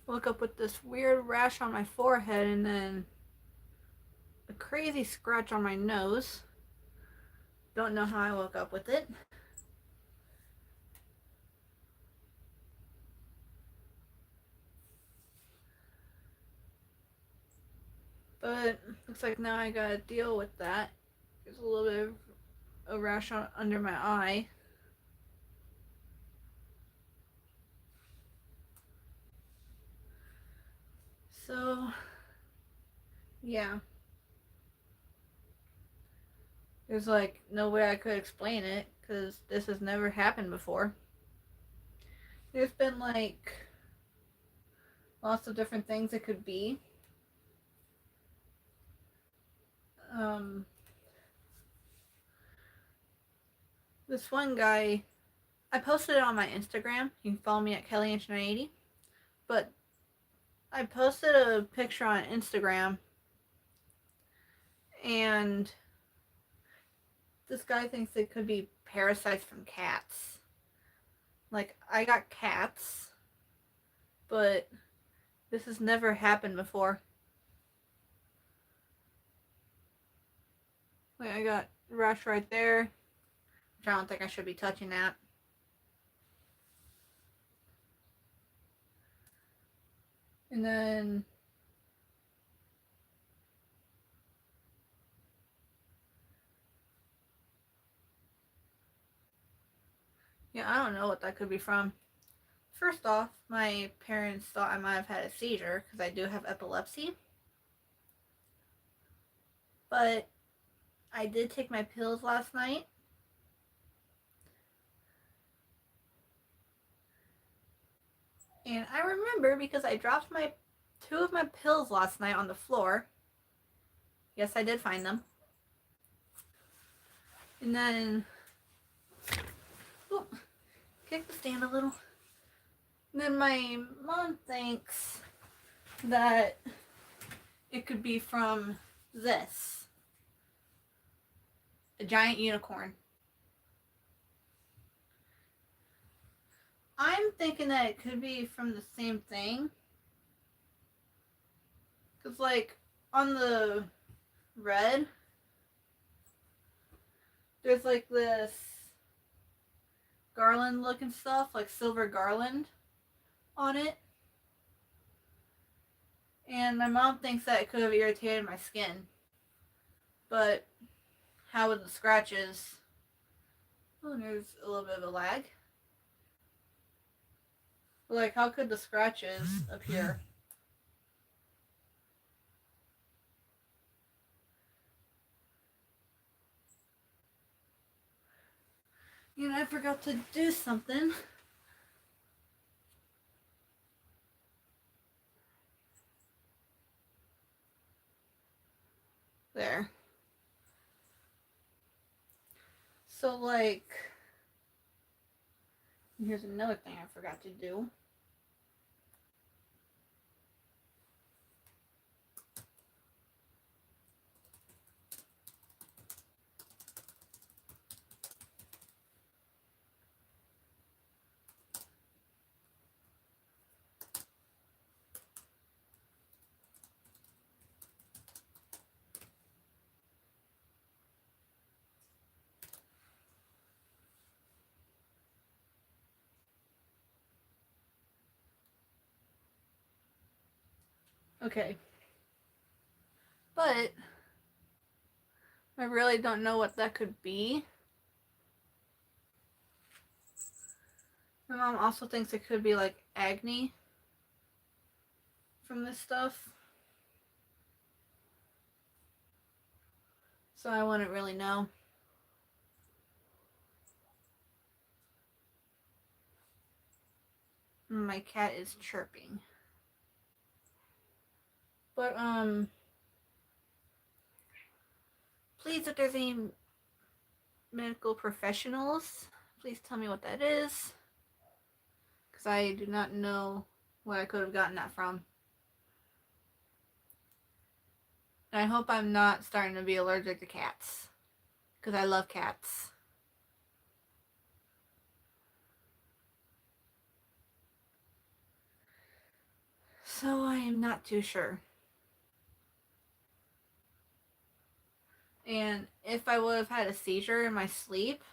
woke up with this weird rash on my forehead and then a crazy scratch on my nose. Don't know how I woke up with it. But looks like now I gotta deal with that. There's a little bit of a rash under my eye. So, yeah. There's like no way I could explain it because this has never happened before. There's been like lots of different things it could be. Um, this one guy, I posted it on my Instagram. You can follow me at KellyInch980. But I posted a picture on Instagram and this guy thinks it could be parasites from cats. Like, I got cats, but this has never happened before. Like, I got rash right there, which I don't think I should be touching that. And then yeah, I don't know what that could be from. First off, my parents thought I might have had a seizure because I do have epilepsy. But I did take my pills last night. And I remember because I dropped my 2 of my pills last night on the floor. Yes, I did find them. And then kick the stand a little. And then my mom thinks that it could be from this. A giant unicorn. I'm thinking that it could be from the same thing. Because, like, on the red, there's, like, this garland looking stuff, like silver garland on it. And my mom thinks that it could have irritated my skin. But how with the scratches? Oh, there's a little bit of a lag. Like, how could the scratches appear? You know, I forgot to do something. There. So, like, here's another thing I forgot to do. Okay. But I really don't know what that could be. My mom also thinks it could be like acne from this stuff. So I wouldn't really know. My cat is chirping. But, please, if there's any medical professionals, please tell me what that is. Because I do not know where I could have gotten that from. And I hope I'm not starting to be allergic to cats. Because I love cats. I'm not too sure. And if I would have had a seizure in my sleep,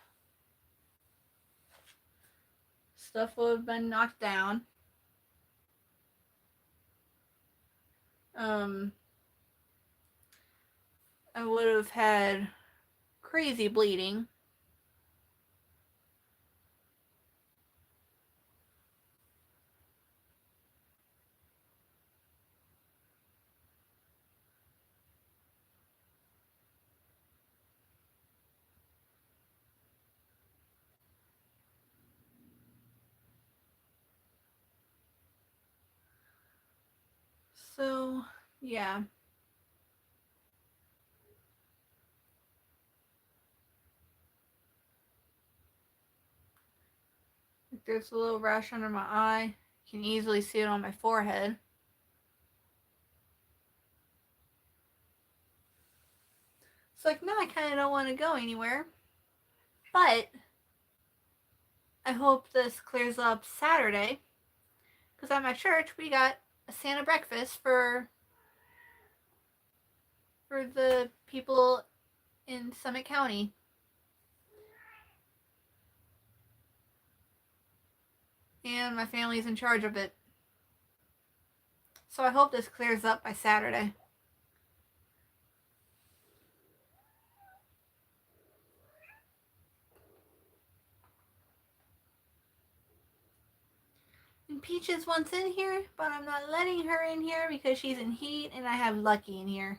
stuff would have been knocked down. I would have had crazy bleeding. So, yeah. There's a little rash under my eye. You can easily see it on my forehead. It's like, now I kind of don't want to go anywhere. But I hope this clears up Saturday. Because at my church, we got a Santa breakfast for the people in Summit County. And my family's in charge of it. So I hope this clears up by Saturday. And Peaches wants in here, but I'm not letting her in here because she's in heat and I have Lucky in here.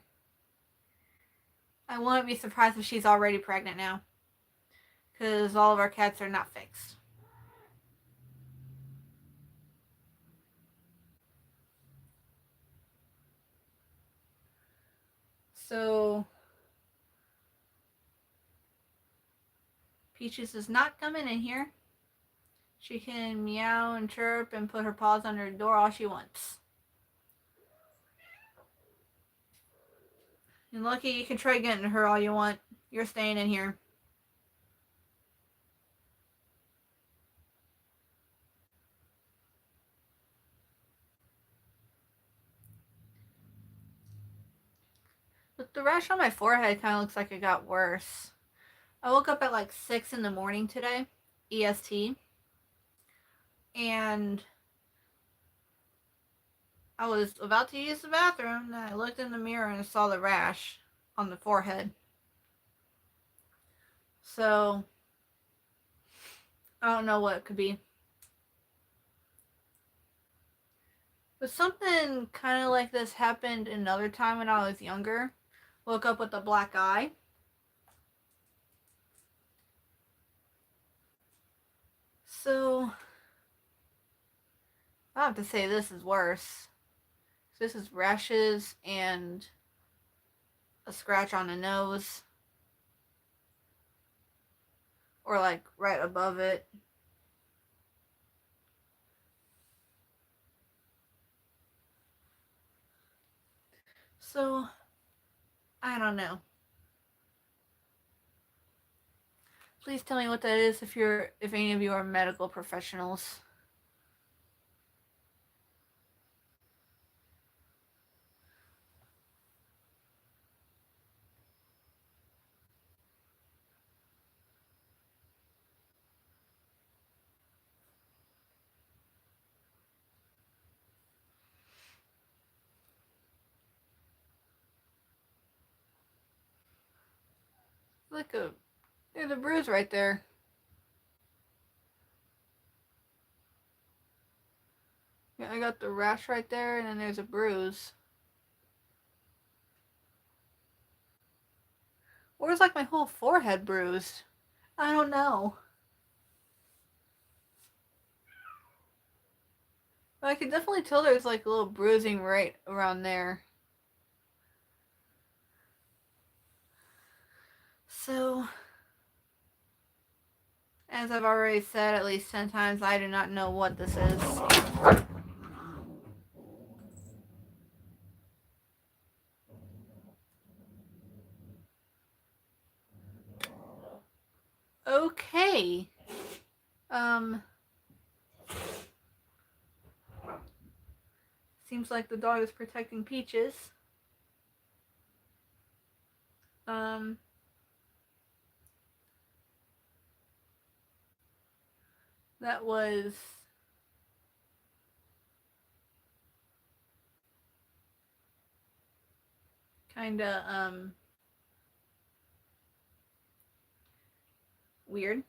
I wouldn't be surprised if she's already pregnant now. Because all of our cats are not fixed. So Peaches is not coming in here. She can meow and chirp and put her paws under the door all she wants. And Lucky, you can try getting her all you want. You're staying in here. But the rash on my forehead kind of looks like it got worse. I woke up at like 6 in the morning today, EST. And I was about to use the bathroom, and I looked in the mirror and I saw the rash on the forehead. So, I don't know what it could be. But something kind of like this happened another time when I was younger. Woke up with a black eye. So, I have to say this is worse. This is rashes and a scratch on the nose. Or like right above it. So, I don't know. Please tell me what that is if any of you are medical professionals. There's a bruise right there. Yeah, I got the rash right there, and then there's a bruise. Or is like my whole forehead bruised? I don't know. But I can definitely tell there's like a little bruising right around there. So, as I've already said at least 10 times, I do not know what this is. Okay. Seems like the dog is protecting Peaches. That was kind of weird.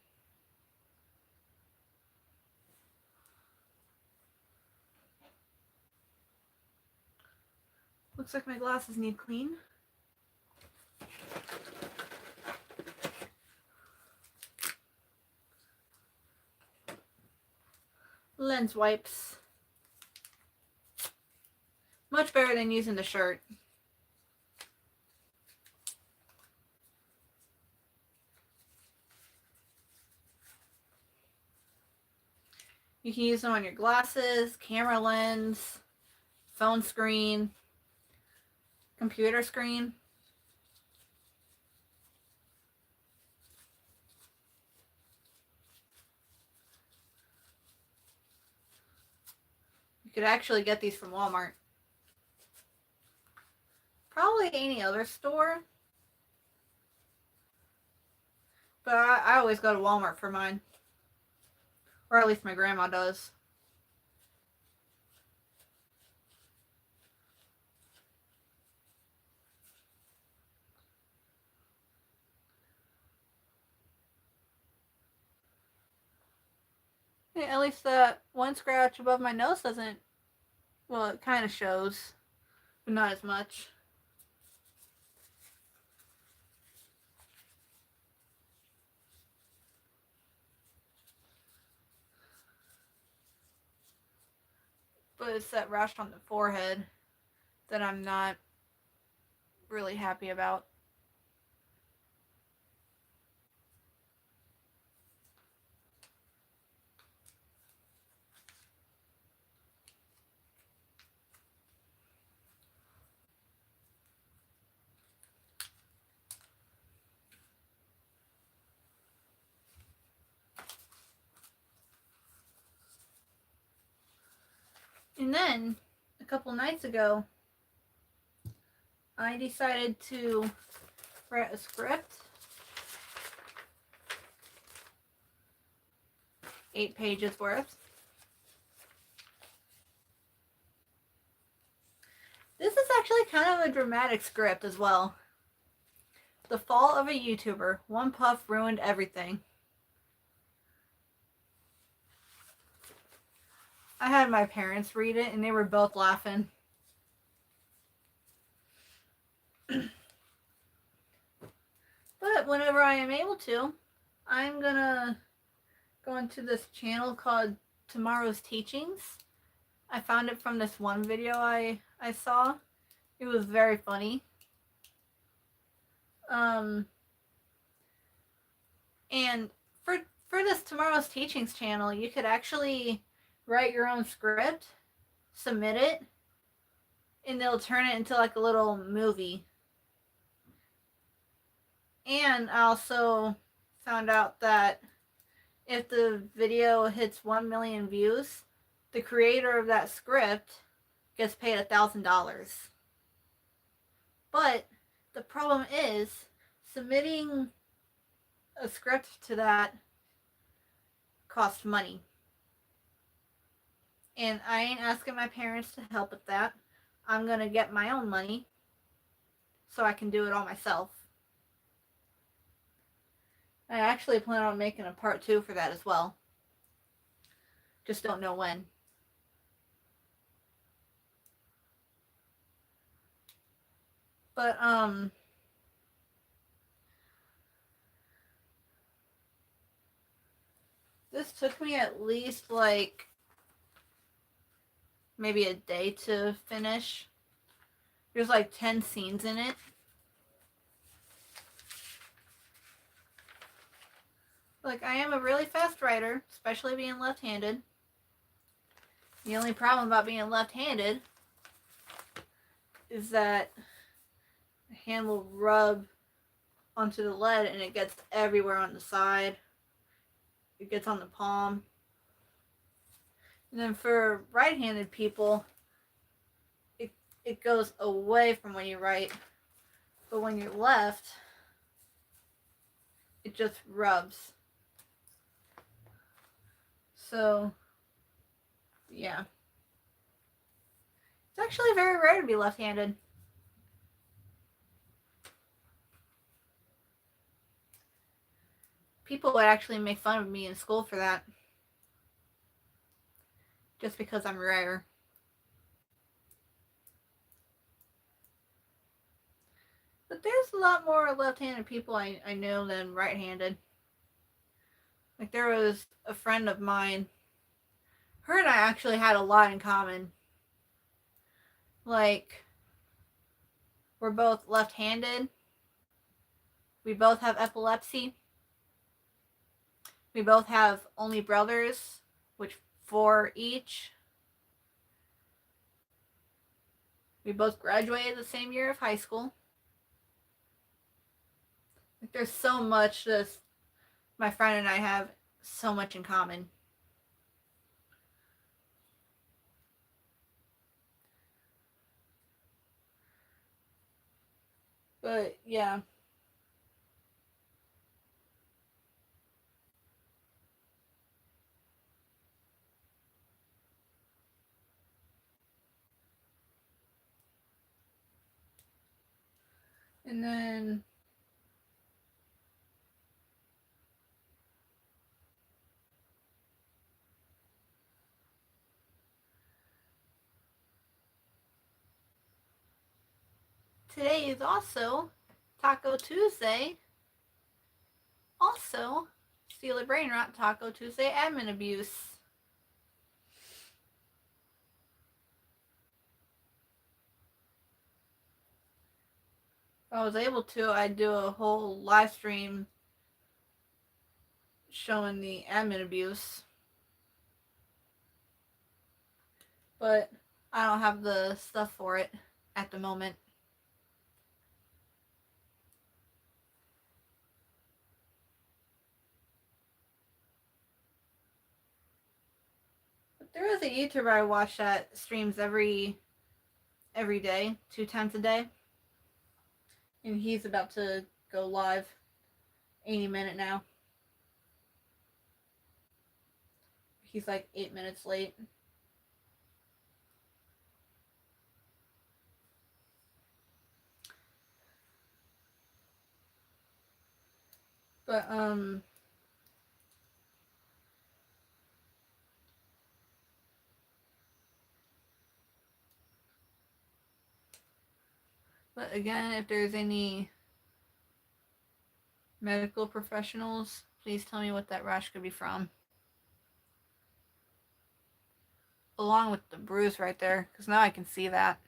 Looks like my glasses need clean. Lens wipes. Much better than using the shirt. You can use them on your glasses, camera lens, phone screen, computer screen. You could actually get these from Walmart. Probably any other store. But I always go to Walmart for mine. Or at least my grandma does. Yeah, at least that one scratch above my nose doesn't, well, it kind of shows, but not as much. But it's that rash on the forehead that I'm not really happy about. And then, a couple nights ago, I decided to write a script. 8 pages worth. This is actually kind of a dramatic script as well. The fall of a YouTuber. One puff ruined everything. I had my parents read it and they were both laughing. But whenever I am able to, I'm gonna go into this channel called Tomorrow's Teachings. I found it from this one video I saw. It was very funny. And for this Tomorrow's Teachings channel, you could actually write your own script, submit it, and they'll turn it into like a little movie. And I also found out that if the video hits 1 million views, the creator of that script gets paid $1,000. But the problem is submitting a script to that costs money. And I ain't asking my parents to help with that. I'm going to get my own money so I can do it all myself. I actually plan on making a part 2 for that as well. Just don't know when. But, this took me at least, like, maybe a day to finish. There's, like, 10 scenes in it. Like, I am a really fast writer, especially being left-handed. The only problem about being left-handed is that the hand will rub onto the lead and it gets everywhere on the side. It gets on the palm. And then for right-handed people, it goes away from when you write, but when you're left, it just rubs. So, yeah. It's actually very rare to be left-handed. People would actually make fun of me in school for that. Just because I'm rare. But there's a lot more left-handed people I know than right-handed. Like, there was a friend of mine. Her and I actually had a lot in common. Like, we're both left-handed. We both have epilepsy. We both have only brothers, which 4 each. We both graduated the same year of high school. Like, there's so much this my friend and I have so much in common. But yeah. And then today is also Taco Tuesday. Also, Steal a Brain Rot Taco Tuesday admin abuse. If I was able to, I'd do a whole live stream showing the admin abuse. But I don't have the stuff for it at the moment. But there is a YouTuber I watch that streams every day, 2 times a day. And he's about to go live any minute now. He's like 8 minutes late. But but again, if there's any medical professionals, please tell me what that rash could be from. Along with the bruise right there, because now I can see that.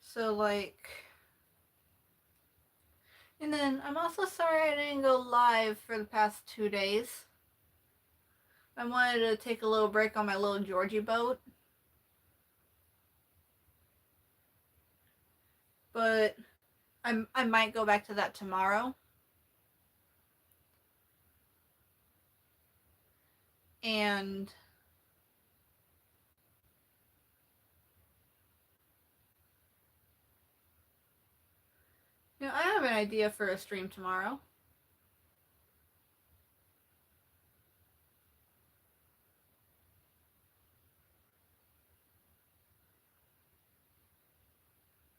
So, like, and then I'm also sorry I didn't go live for the past 2 days. I wanted to take a little break on my little Georgie boat. But I might go back to that tomorrow. And you know, I have an idea for a stream tomorrow.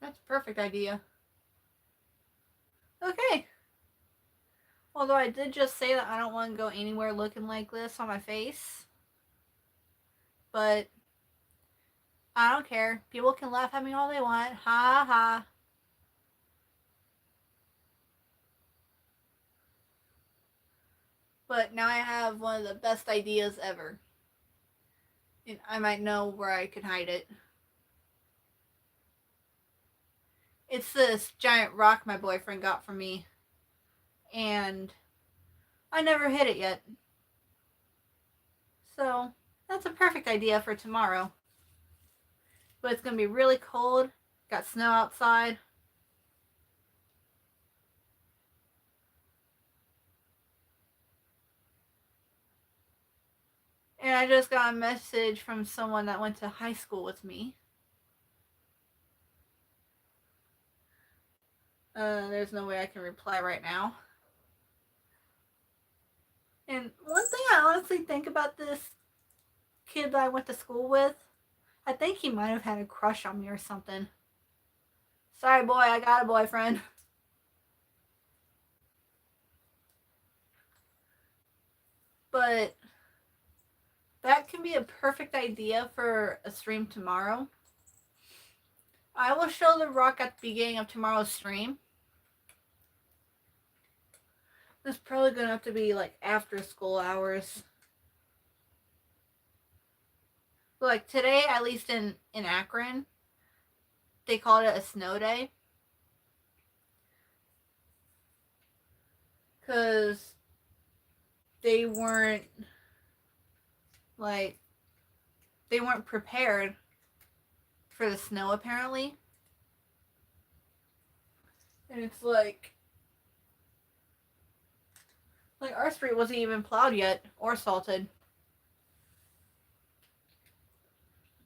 That's a perfect idea. Okay. Although I did just say that I don't want to go anywhere looking like this on my face. But I don't care. People can laugh at me all they want. Ha ha. But now I have one of the best ideas ever. And I might know where I can hide it. It's this giant rock my boyfriend got for me. And I never hit it yet. So that's a perfect idea for tomorrow. But it's going to be really cold. Got snow outside. And I just got a message from someone that went to high school with me. There's no way I can reply right now. And one thing I honestly think about this kid that I went to school with, I think he might have had a crush on me or something. Sorry, boy, I got a boyfriend. But that can be a perfect idea for a stream tomorrow. I will show the rock at the beginning of tomorrow's stream. It's probably gonna have to be like after school hours. Like today, at least in Akron, they called it a snow day. Because they weren't like they weren't prepared for the snow apparently. And it's like our street wasn't even plowed yet or salted.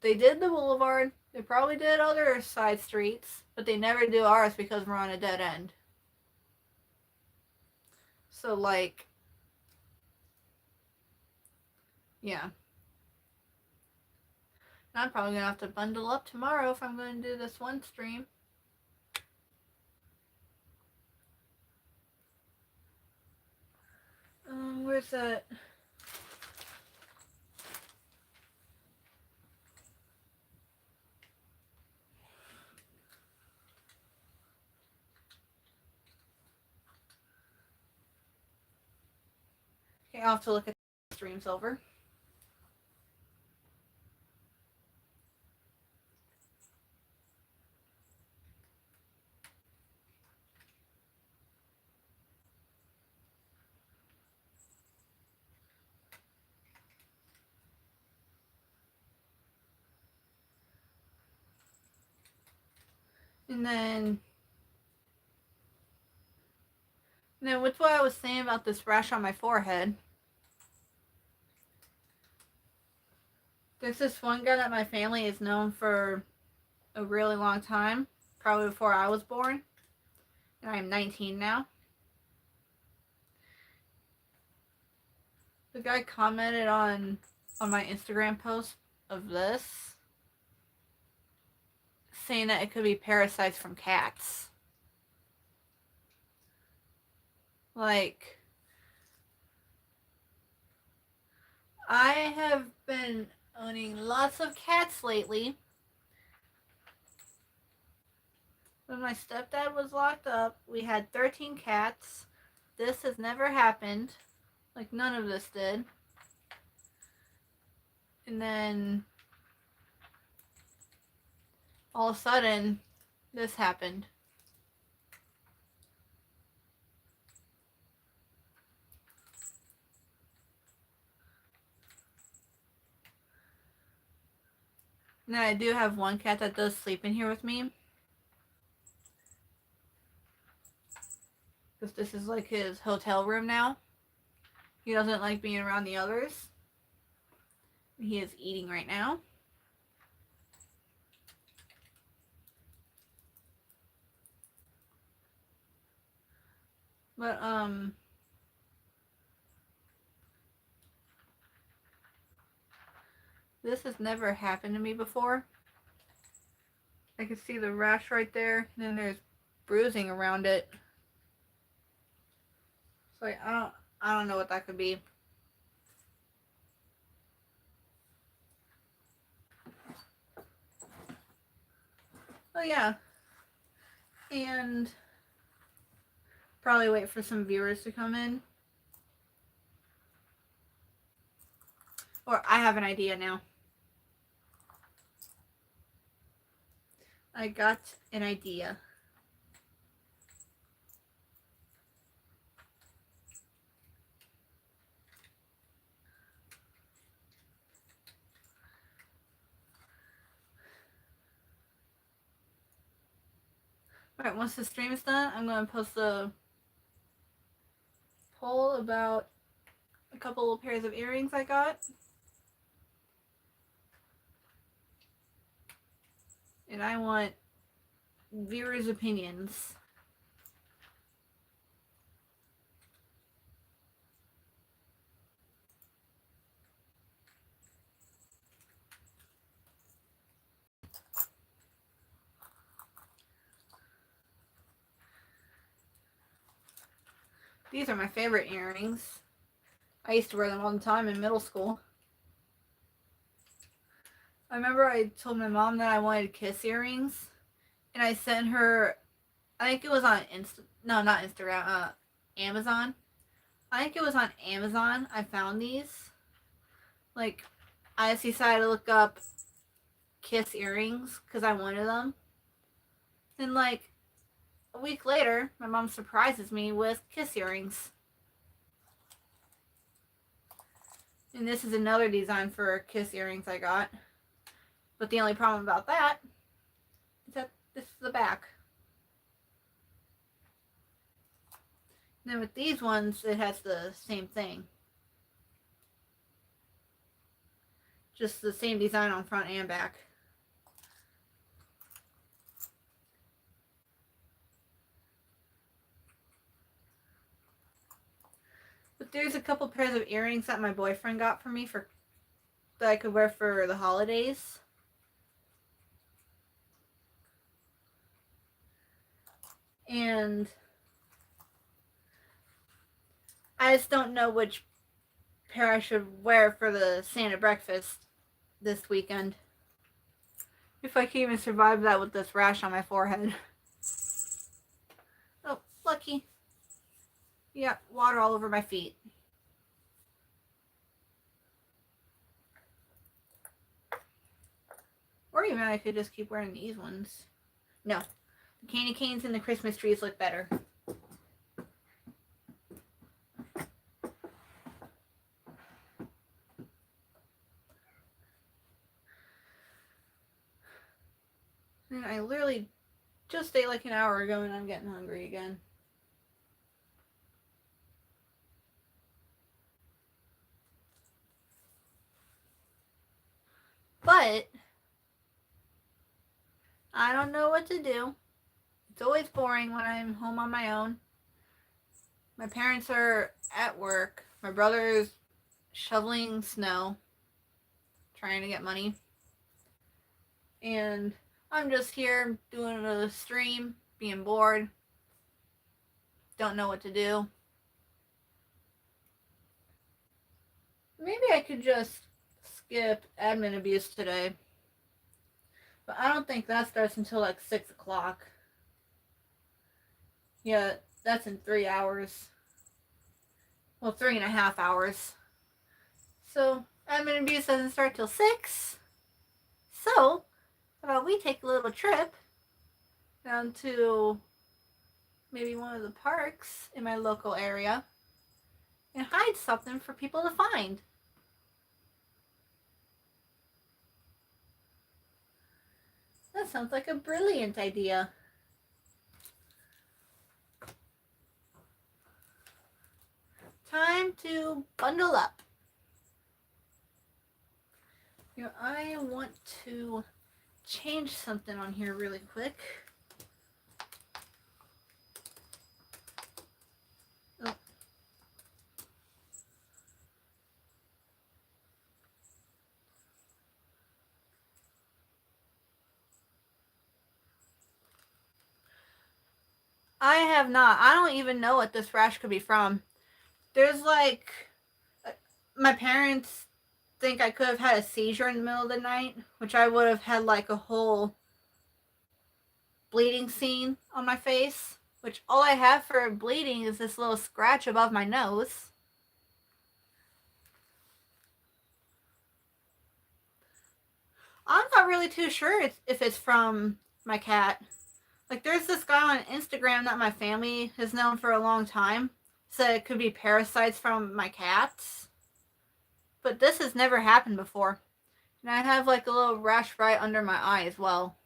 They did the boulevard. They probably did other side streets, but they never do ours because we're on a dead end. So like, yeah. And I'm probably gonna have to bundle up tomorrow if I'm gonna do this one stream. Where's that? Okay, I'll have to look at the streams over. And then with what I was saying about this rash on my forehead, there's this one guy that my family is known for a really long time, probably before I was born, and I'm 19 now. The guy commented on my Instagram post of this, saying that it could be parasites from cats. Like, I have been owning lots of cats lately. When my stepdad was locked up, we had 13 cats. This has never happened. Like, none of this did. And then, all of a sudden, this happened. Now, I do have one cat that does sleep in here with me. Because this is like his hotel room now. He doesn't like being around the others. He is eating right now. But, this has never happened to me before. I can see the rash right there. And then there's bruising around it. So I don't know what that could be. Oh yeah. And probably wait for some viewers to come in. Or I have an idea now. I got an idea. Alright, once the stream is done, I'm going to post a poll about a couple of pairs of earrings I got. And I want viewers' opinions. These are my favorite earrings. I used to wear them all the time in middle school. I remember I told my mom that I wanted kiss earrings, and I sent her, I think it was on not Instagram, Amazon. I think it was on Amazon I found these. Like, I just decided to look up kiss earrings because I wanted them. And like a week later, my mom surprises me with kiss earrings. And this is another design for kiss earrings I got. But the only problem about that is that this is the back. And then with these ones, it has the same thing. Just the same design on front and back. But there's a couple pairs of earrings that my boyfriend got for me that I could wear for the holidays. And I just don't know which pair I should wear for the Santa breakfast this weekend. If I can even survive that with this rash on my forehead. Oh, lucky. Yeah, water all over my feet. Or even I could just keep wearing these ones. No, the candy canes and the Christmas trees look better. And I literally just ate like an hour ago and I'm getting hungry again. But I don't know what to do. It's always boring when I'm home on my own. My parents are at work. My brother's shoveling snow, trying to get money. And I'm just here doing a stream, being bored. Don't know what to do. Maybe I could just skip admin abuse today. But I don't think that starts until like 6 o'clock. Yeah, that's in 3 hours. Well, 3.5 hours. So, admin abuse doesn't start till 6. So, how about we take a little trip down to maybe one of the parks in my local area and hide something for people to find. That sounds like a brilliant idea. Time to bundle up. You know, I want to change something on here really quick. Oh. I have not. I don't even know what this rash could be from. There's like, my parents think I could have had a seizure in the middle of the night, which I would have had like a whole bleeding scene on my face, which all I have for bleeding is this little scratch above my nose. I'm not really too sure if it's from my cat. Like, there's this guy on Instagram that my family has known for a long time. Said it could be parasites from my cats. But this has never happened before. And I have like a little rash right under my eye as well.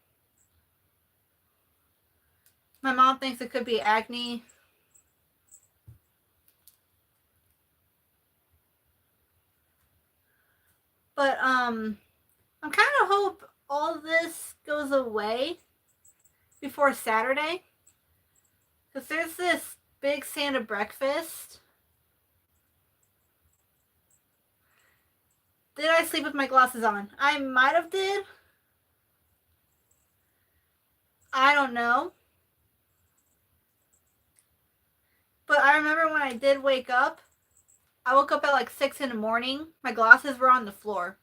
My mom thinks it could be acne. But I'm kind of all this goes away before Saturday, because there's this big Santa breakfast. Did I sleep with my glasses on? I might have did. I don't know. But I remember when I did wake up, I woke up at like 6 in the morning. My glasses were on the floor.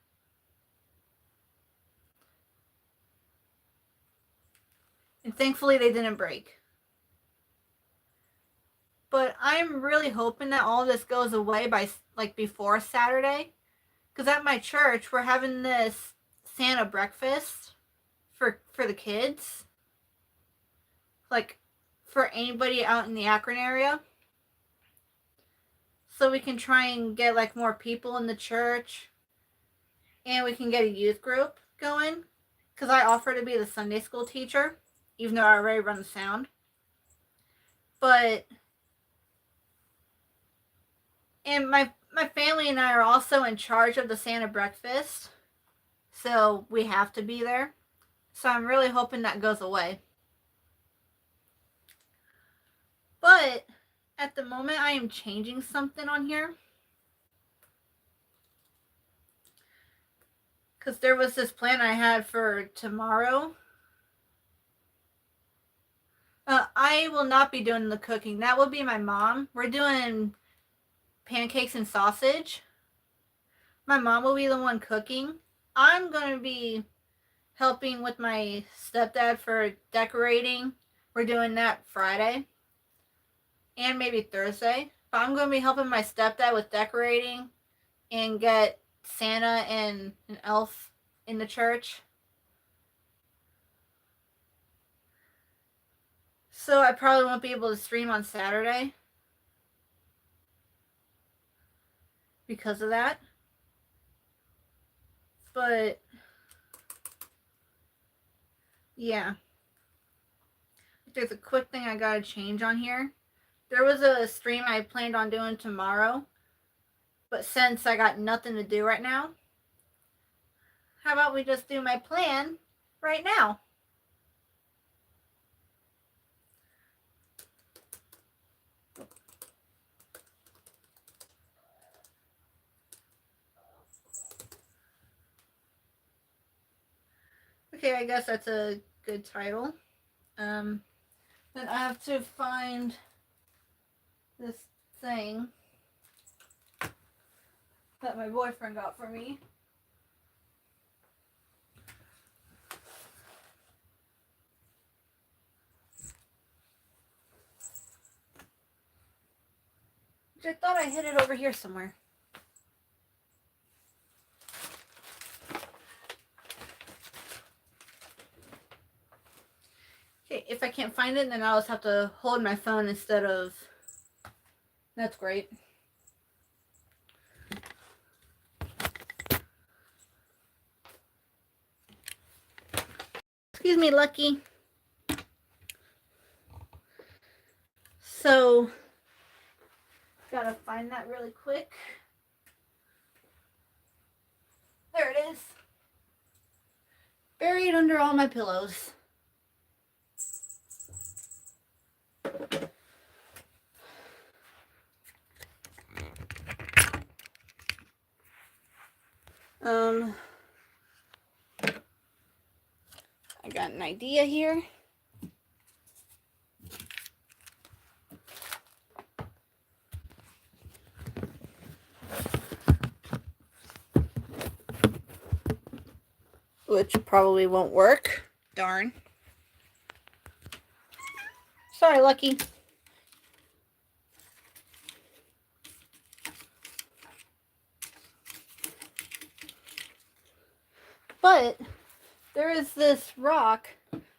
And thankfully they didn't break. But I'm really hoping that all this goes away by like before Saturday. Because at my church, we're having this Santa breakfast for the kids. Like for anybody out in the Akron area. So we can try and get like more people in the church. And we can get a youth group going. Because I offer to be the Sunday school teacher. Even though I already run the sound. But... And my family and I are also in charge of the Santa breakfast. So we have to be there. So I'm really hoping that goes away. But at the moment I am changing something on here. Because there was this plan I had for tomorrow. I will not be doing the cooking. That will be my mom. We're doing pancakes and sausage. My mom will be the one cooking. I'm going to be helping with my stepdad for decorating. We're doing that Friday. And maybe Thursday. But I'm going to be helping my stepdad with decorating and get Santa and an elf in the church. So I probably won't be able to stream on Saturday because of that. But yeah. There's a quick thing I gotta change on here. There was a stream I planned on doing tomorrow. But since I got nothing to do right now, how about we just do my plan right now? Okay, I guess that's a good title. Then I have to find this thing that my boyfriend got for me. Which I thought I hid it over here somewhere. Okay, if I can't find it, then I'll just have to hold my phone instead of... That's great. Excuse me, Lucky. So, gotta find that really quick. There it is. Buried under all my pillows. I got an idea here. Which probably won't work. Darn. Sorry, Lucky. But there is this rock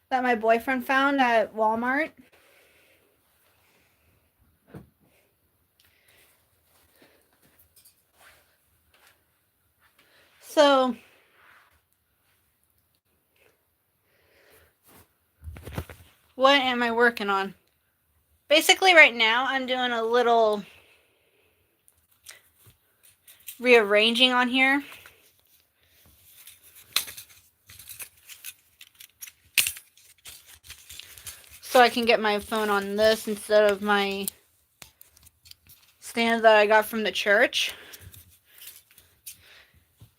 that my boyfriend found at Walmart. So what am I working on? Basically right now I'm doing a little rearranging on here. so I can get my phone on this instead of my stand that I got from the church.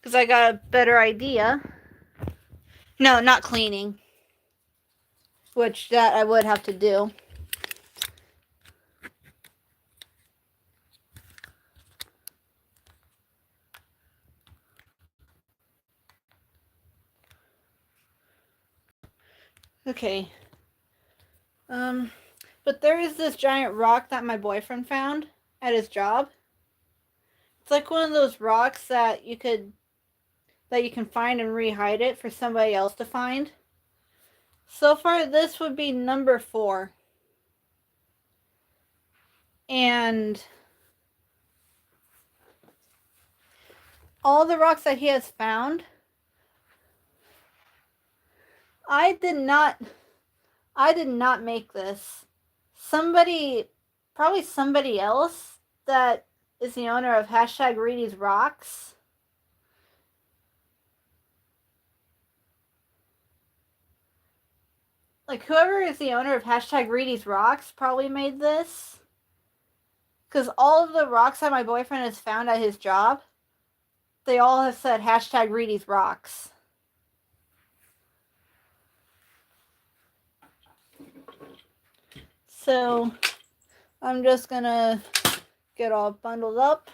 Because I got a better idea. No, not cleaning. Which that I would have to do. Okay. But there is this giant rock that my boyfriend found at his job. It's like one of those rocks that you can find and re-hide it for somebody else to find. So far, this would be number 4. And all the rocks that he has found, I did not make this. Probably somebody else that is the owner of #Reedy's Rocks. Like, whoever is the owner of #Reedy's Rocks probably made this. Because all of the rocks that my boyfriend has found at his job, they all have said #Reedy's Rocks. So, I'm just gonna get all bundled up.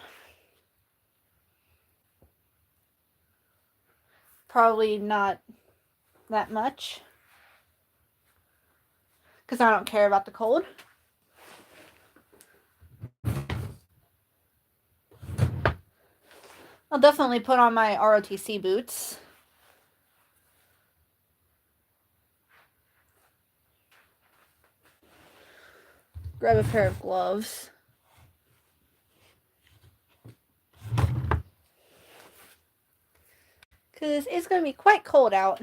Probably not that much. Because I don't care about the cold. I'll definitely put on my ROTC boots. Grab a pair of gloves. Because it's going to be quite cold out.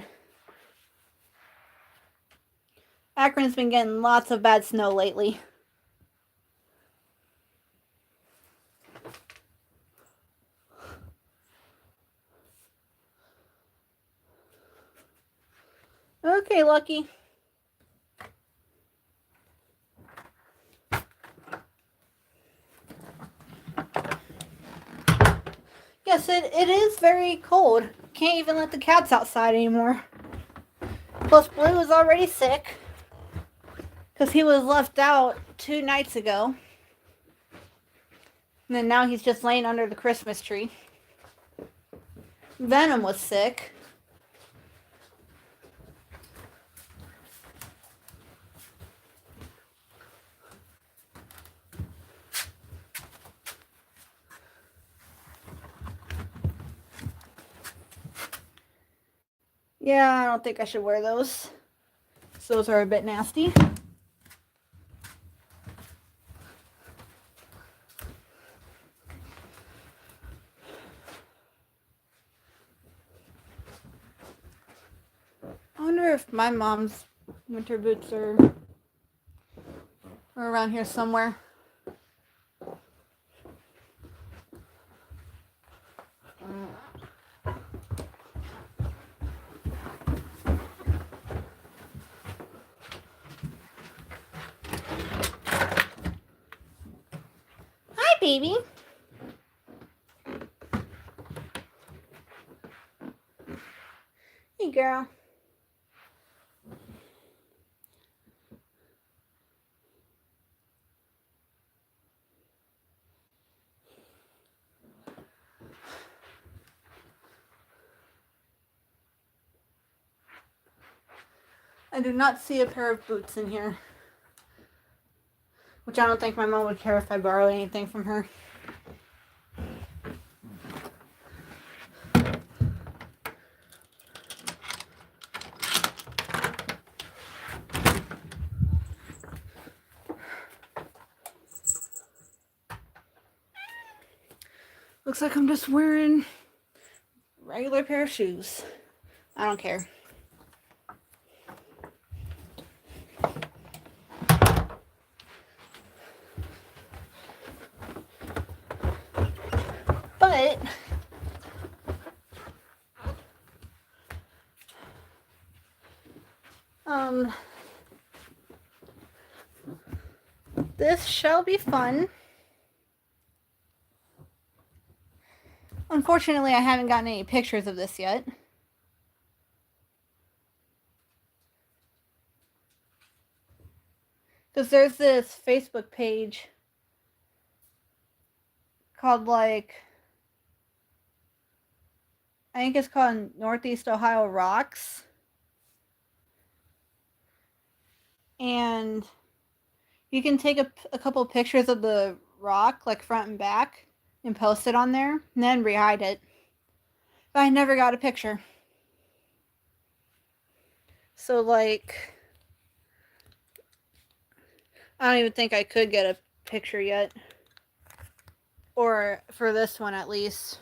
Akron's been getting lots of bad snow lately. Okay, Lucky. Yes, it is very cold. Can't even let the cats outside anymore. Plus, Blue is already sick. Because he was left out 2 nights ago. And then now he's just laying under the Christmas tree. Venom was sick. Yeah, I don't think I should wear those. Those are a bit nasty. I wonder if my mom's winter boots are around here somewhere. Hi, baby. Hey, girl. I do not see a pair of boots in here. Which I don't think my mom would care if I borrowed anything from her. Looks like I'm just wearing a regular pair of shoes. I don't care. But This shall be fun. Unfortunately, I haven't gotten any pictures of this yet. Because there's this Facebook page called, like, I think it's called Northeast Ohio Rocks. And you can take a couple pictures of the rock, like front and back, and post it on there, and then rehide it. But I never got a picture. So, like, I don't even think I could get a picture yet. Or for this one, at least.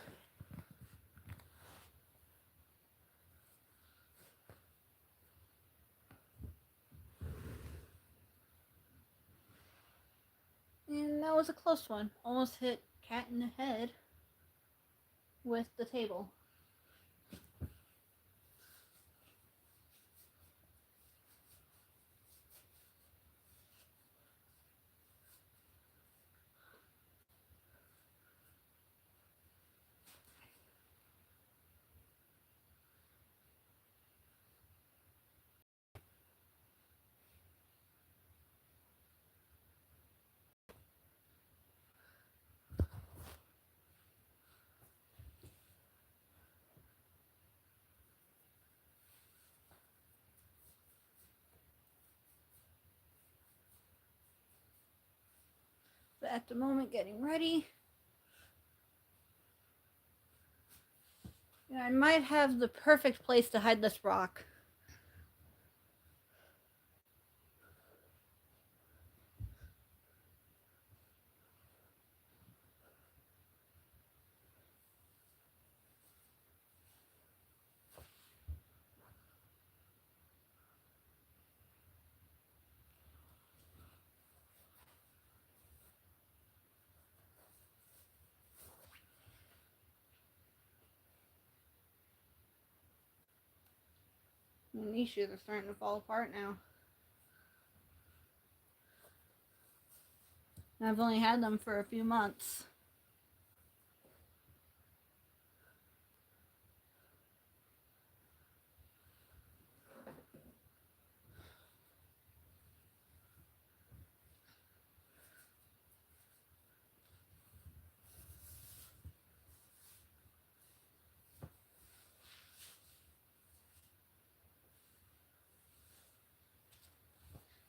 And that was a close one. Almost hit Cat in the head with the table. But at the moment, getting ready. And I might have the perfect place to hide this rock. And these shoes are starting to fall apart now. And I've only had them for a few months.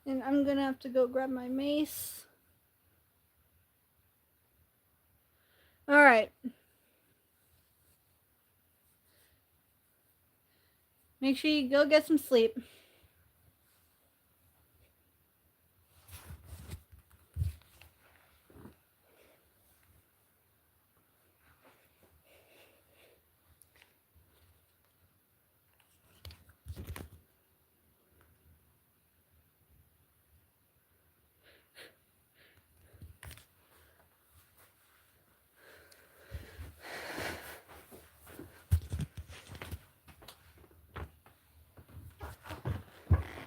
And I'm gonna have to go grab my mace. Alright. Make sure you go get some sleep.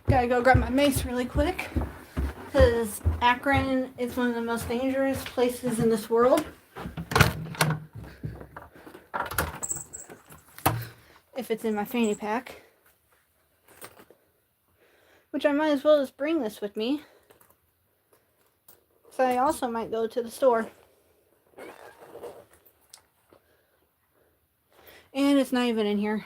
Gotta go grab my mace really quick, because Akron is one of the most dangerous places in this world. If it's in my fanny pack. Which I might as well just bring this with me. So I also might go to the store. And it's not even in here.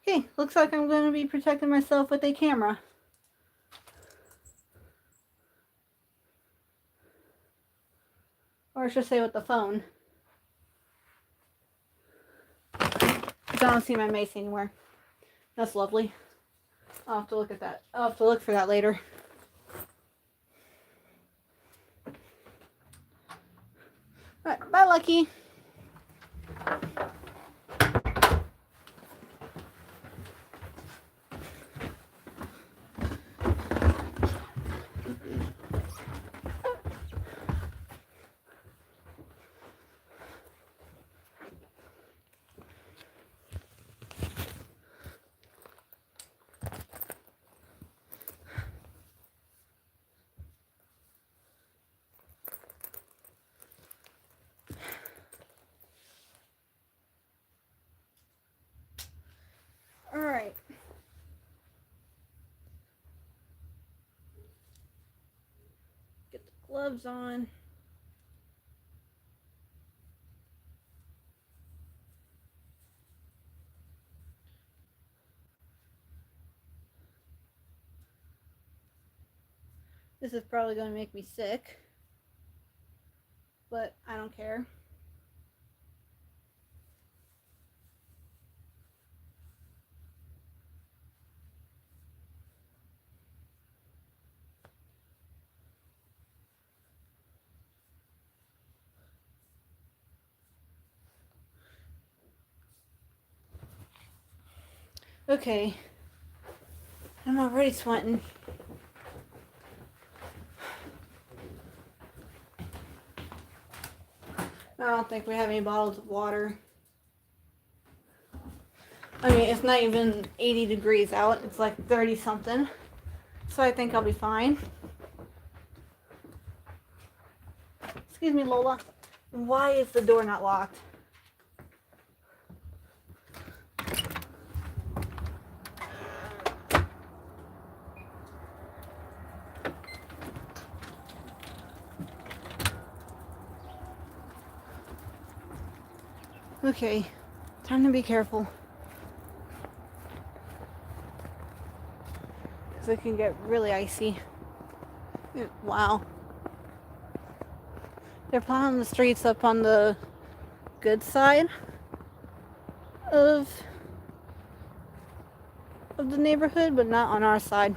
Okay, looks like I'm going to be protecting myself with a camera. Or I should say with the phone. Because I don't see my mace anywhere. That's lovely. I'll have to look at that. I'll have to look for that later. Alright, bye Lucky. gloves on. This is probably going to make me sick, but I don't care. Okay, I'm already sweating. I don't think we have any bottles of water. I mean, it's not even 80 degrees out. It's like 30 something. So I think I'll be fine. Excuse me, Lola. Why is the door not locked? Okay, time to be careful. Because it can get really icy. Wow. They're plowing the streets up on the good side of the neighborhood, but not on our side.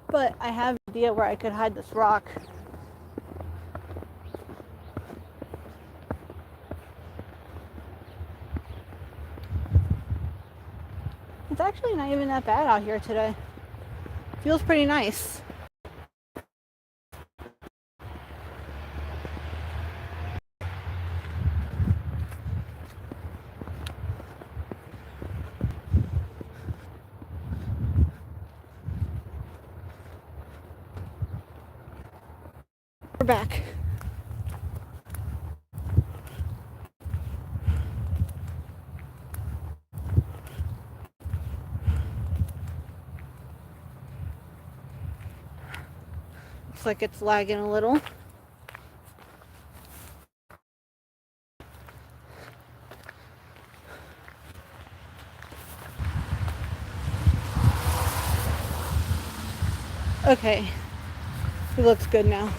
But I have an idea where I could hide this rock. It's actually not even that bad out here today. Feels pretty nice. We're back. Looks like it's lagging a little. Okay, it looks good now.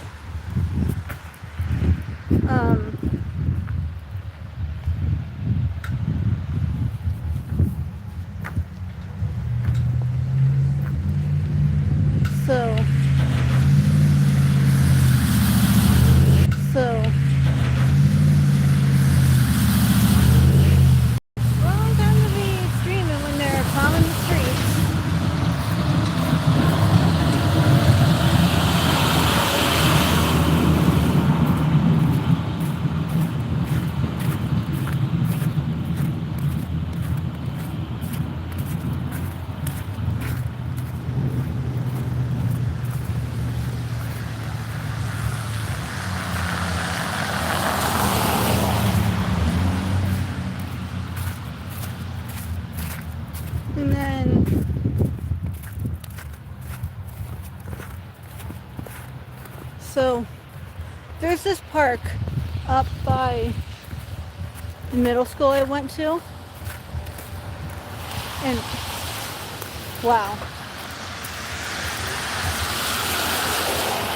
Wrong time to be streaming when they're plowing the streets. And then so there's this park up by the middle school I went to, and wow,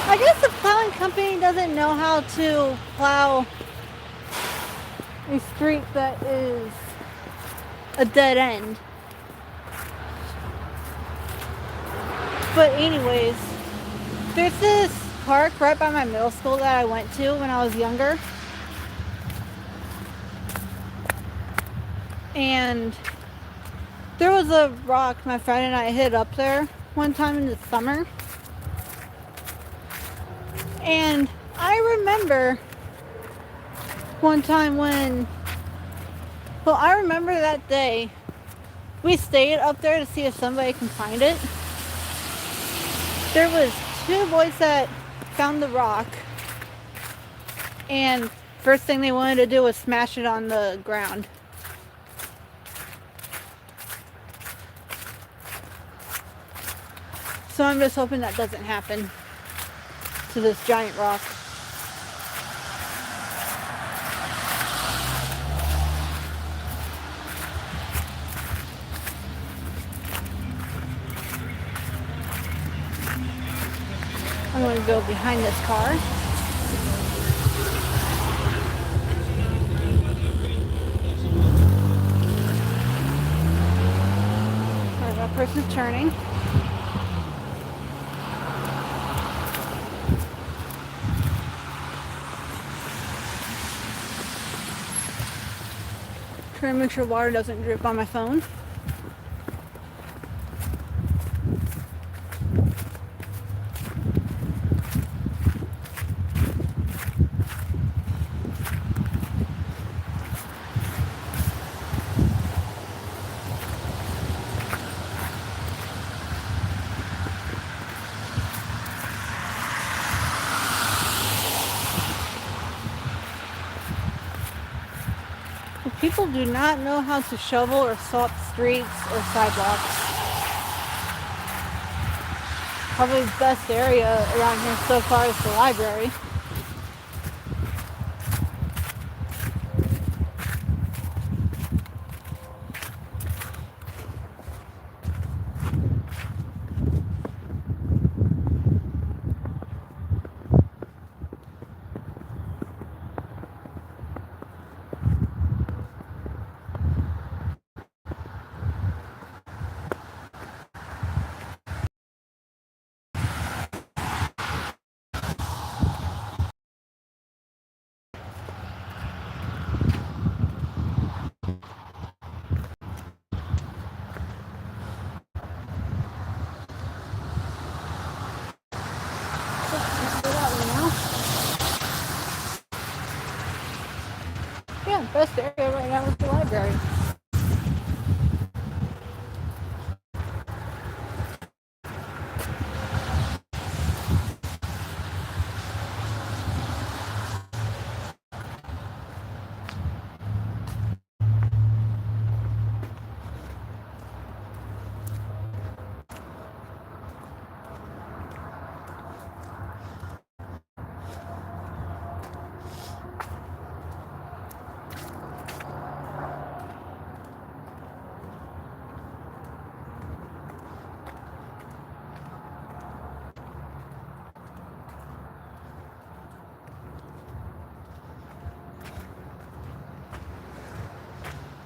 I guess the plowing company doesn't know how to plow a street that is a dead end. But anyways, there's this park right by my middle school that I went to when I was younger. And there was a rock my friend and I hit up there one time in the summer. And I remember one time I remember that day we stayed up there to see if somebody can find it. There was 2 boys that found the rock, and first thing they wanted to do was smash it on the ground. So I'm just hoping that doesn't happen to this giant rock. I'm going to go behind this car. Alright, that person's turning. Trying to make sure water doesn't drip on my phone. People do not know how to shovel or salt streets or sidewalks. Probably the best area around here so far is the library. Yeah, best area right now is the library.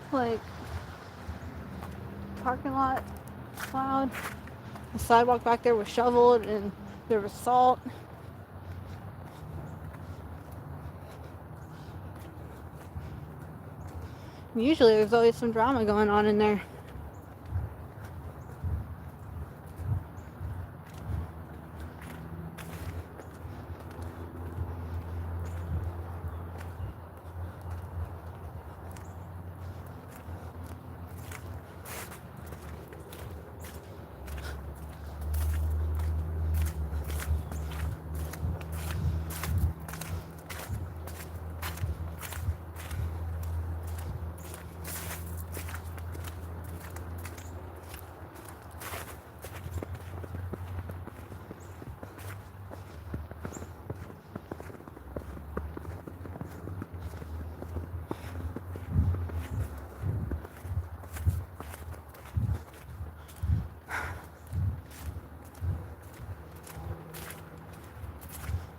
Like, parking lot plowed. The sidewalk back there was shoveled and there was salt. Usually there's always some drama going on in there.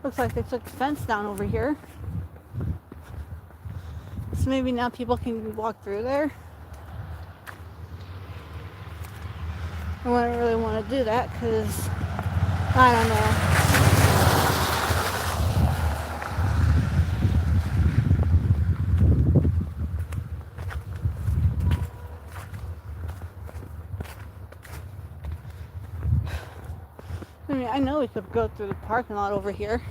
Looks like they took the fence down over here. So maybe now people can walk through there. I wouldn't really want to do that because I don't know. I mean, I know we could go through the parking lot over here.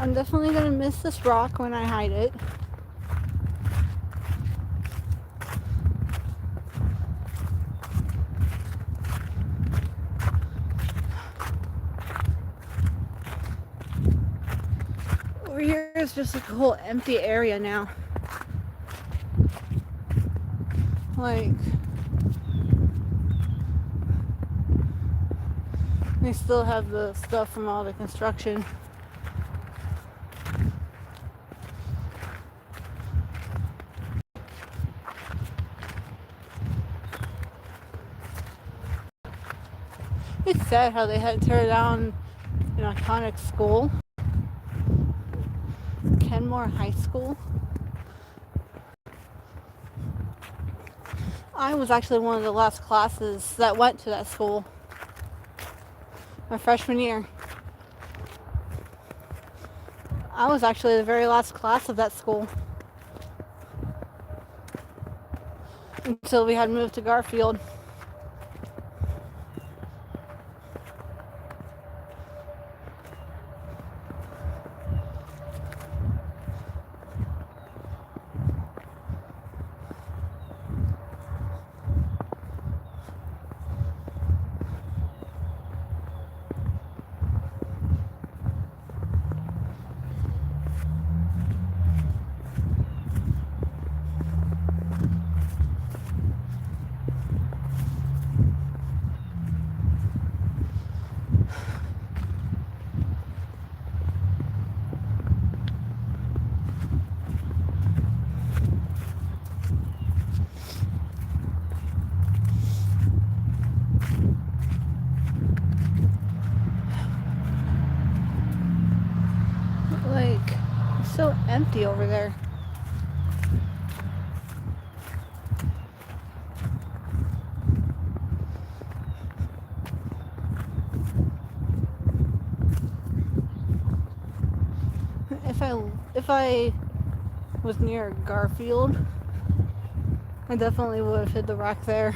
I'm definitely gonna miss this rock when I hide it. Over here is just like a whole empty area now. Like, they still have the stuff from all the construction. It's sad how they had to tear down an iconic school, Kenmore High School. I was actually one of the last classes that went to that school my freshman year. I was actually the very last class of that school until we had moved to Garfield. Like, it's so empty over there. If I was near Garfield, I definitely would have hid the rock there.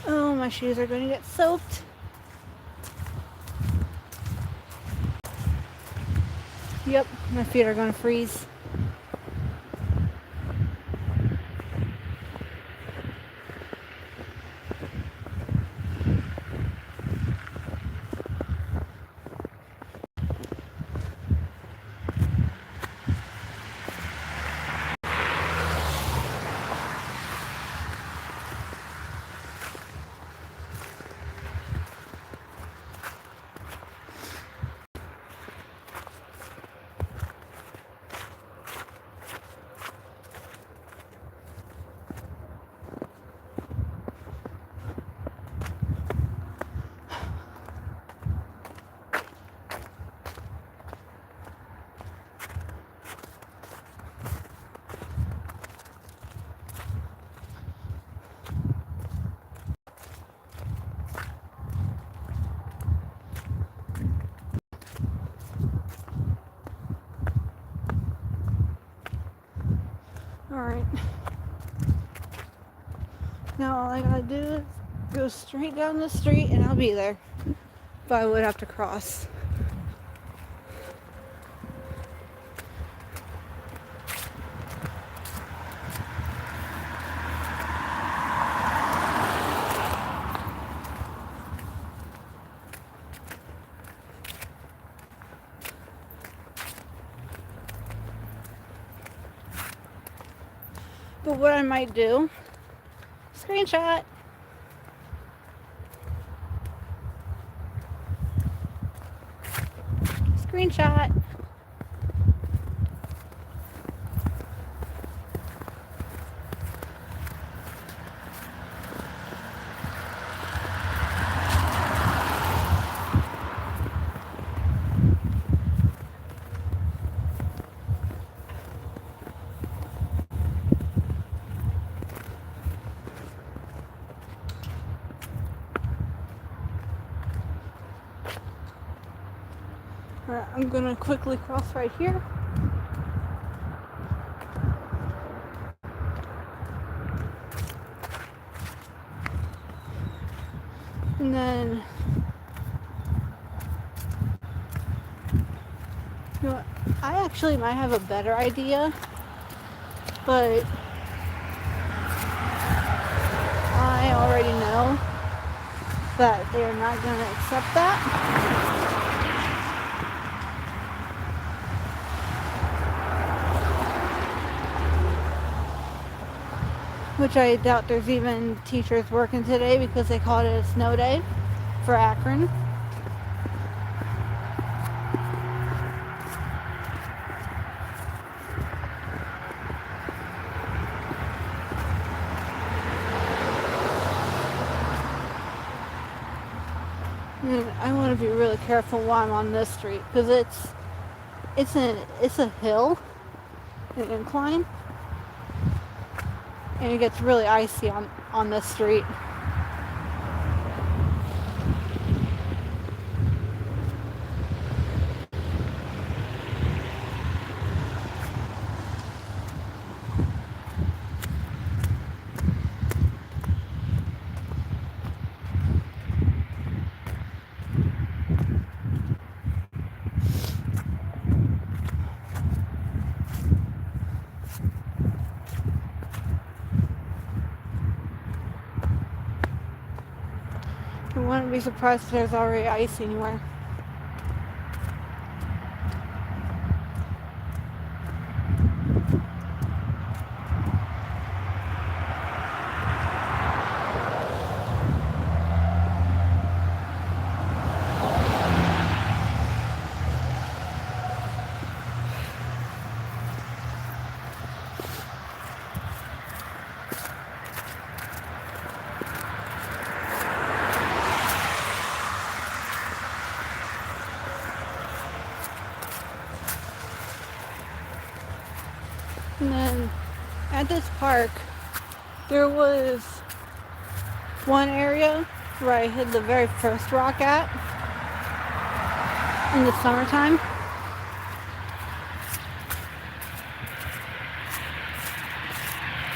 Oh, my shoes are going to get soaked. Yep, my feet are going to freeze. Alright. Now all I gotta do is go straight down the street and I'll be there. But I would have to cross. But what I might do, screenshot. Screenshot. Alright, I'm gonna quickly cross right here. And then, you know what, I actually might have a better idea, but I already know that they are not going to accept that. Which I doubt there's even teachers working today because they called it a snow day for Akron. And I want to be really careful while I'm on this street because it's a hill, an incline, and it gets really icy on this street. I wouldn't be surprised if there's already ice anywhere. And then at this park, there was one area where I hid the very first rock at in the summertime.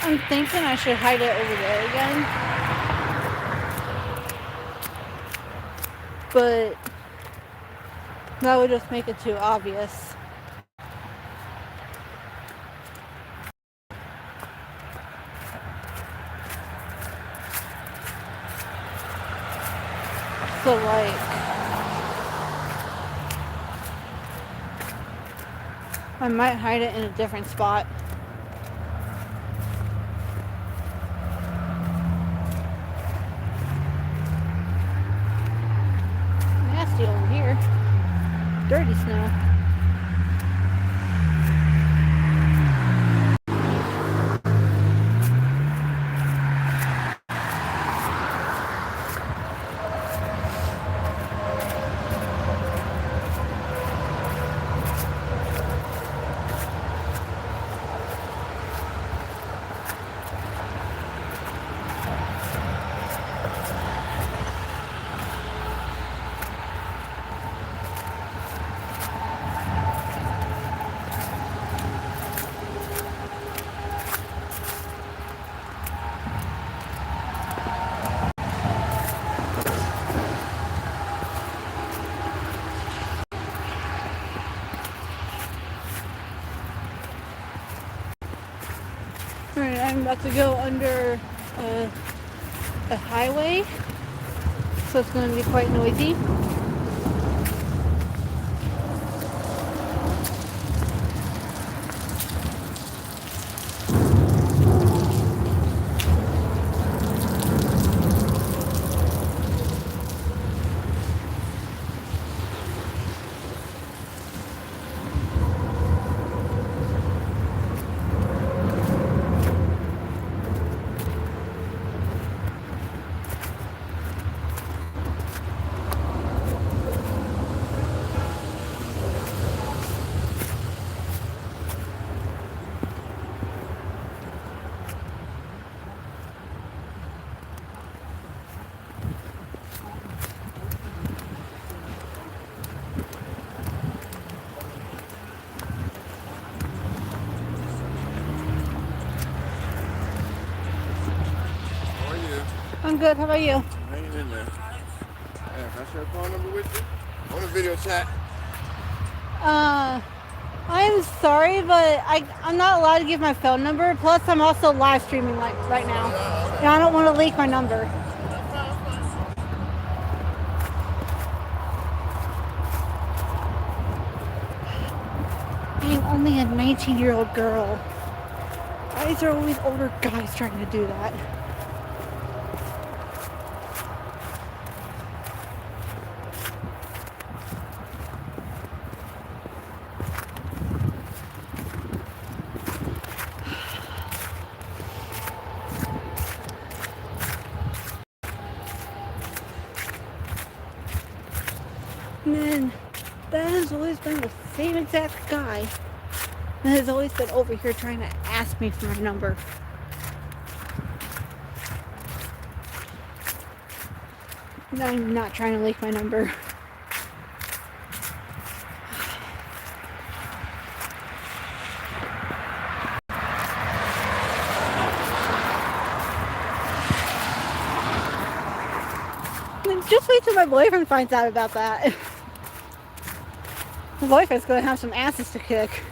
I'm thinking I should hide it over there again. But that would just make it too obvious. So like, I might hide it in a different spot. Nasty over here. Dirty snow. Alright, I'm about to go under a highway, so it's going to be quite noisy. I'm good. How about you? Hanging in there. Yeah, can I share a phone number with you? On a video chat. Uh, I'm sorry, but I'm not allowed to give my phone number. Plus, I'm also live streaming like right now, and I don't want to leak my number. Being only a 19-year-old girl. Why is there always older guys trying to do that? And then that has always been the same exact guy that has always been over here trying to ask me for my number. And I'm not trying to leak my number. Just wait till my boyfriend finds out about that. My boyfriend's gonna have some asses to kick.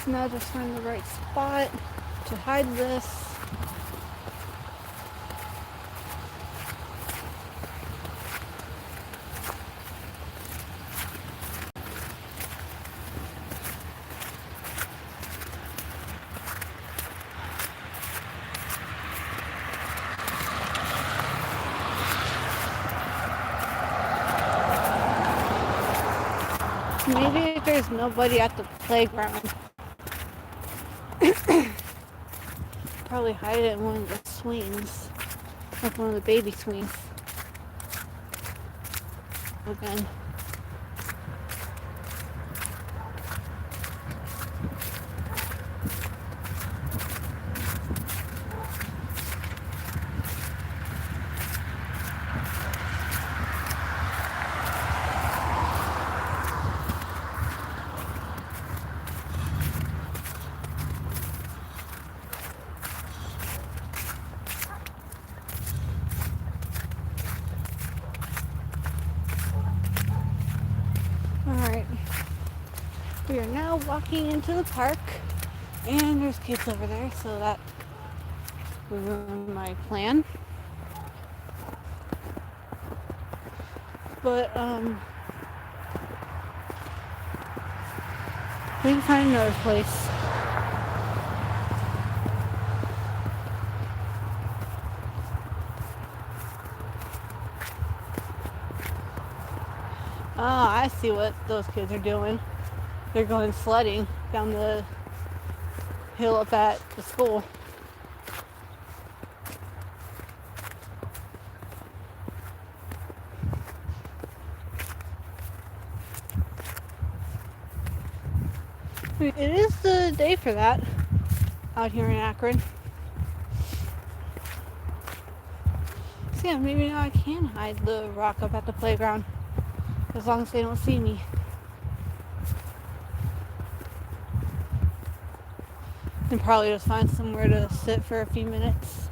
Now just find the right spot to hide this. Maybe if there's nobody at the playground, probably hide it in one of the swings, like one of the baby swings. Again. Alright, we are now walking into the park, and there's kids over there, so that ruined my plan. But, we can find another place. Oh, I see what those kids are doing. They're going sledding down the hill up at the school. It is the day for that out here in Akron. So yeah, maybe now I can hide the rock up at the playground as long as they don't see me. And probably just find somewhere to sit for a few minutes.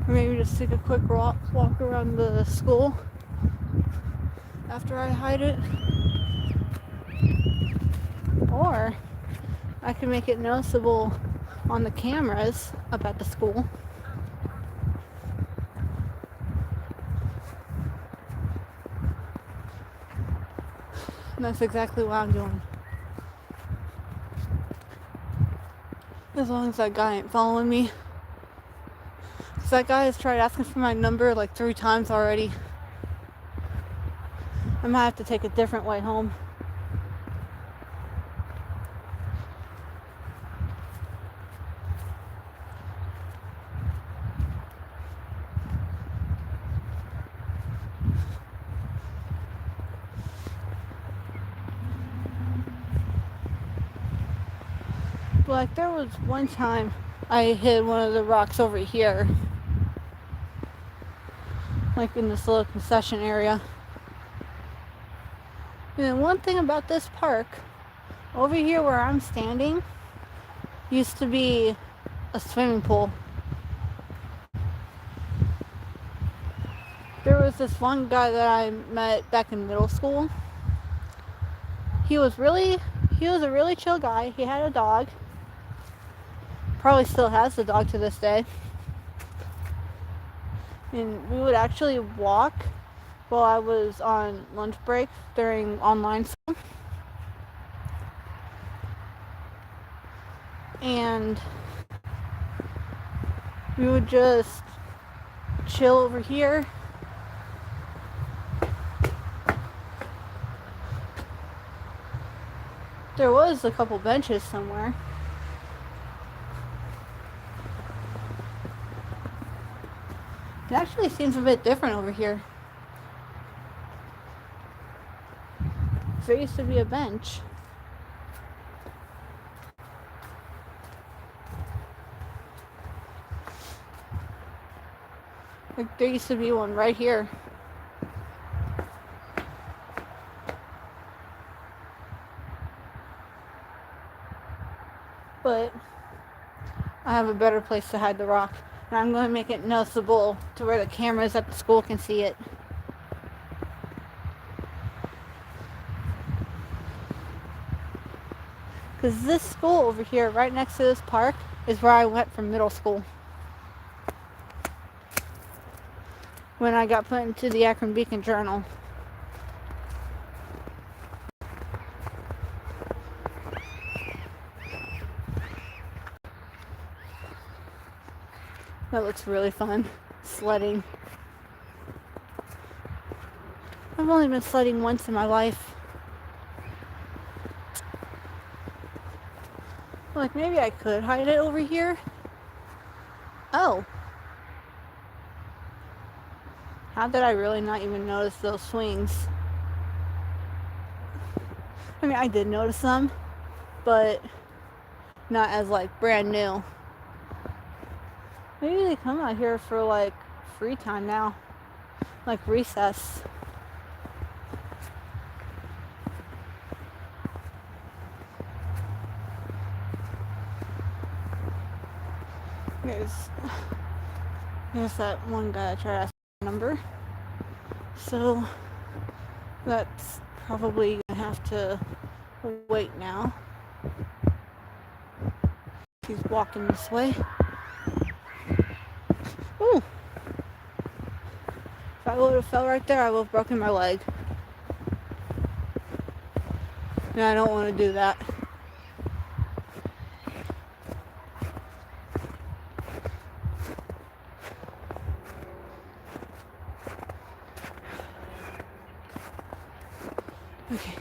Or maybe just take a quick walk around the school after I hide it. Or I can make it noticeable on the cameras up at the school. And that's exactly what I'm doing. As long as that guy ain't following me. Because that guy has tried asking for my number like 3 times already. I might have to take a different way home. Like there was one time I hid one of the rocks over here, like in this little concession area. And then one thing about this park, over here where I'm standing, used to be a swimming pool. There was this one guy that I met back in middle school. He was a really chill guy. He had a dog. Probably still has the dog to this day. And we would actually walk while I was on lunch break during online school. And we would just chill over here. There was a couple benches somewhere. It actually seems a bit different over here. There used to be a bench. Like there used to be one right here. But I have a better place to hide the rock. And I'm going to make it noticeable to where the cameras at the school can see it. Because this school over here, right next to this park, is where I went from middle school. When I got put into the Akron Beacon Journal. That looks really fun. Sledding. I've only been sledding once in my life. Like maybe I could hide it over here. Oh. How did I really not even notice those swings? I mean, I did notice them, but not as like brand new. Maybe they come out here for like free time now, like recess. There's that one guy I tried to ask for a number. So that's probably gonna have to wait now. He's walking this way. Ooh! If I would have fell right there, I would have broken my leg. And I don't want to do that. Okay.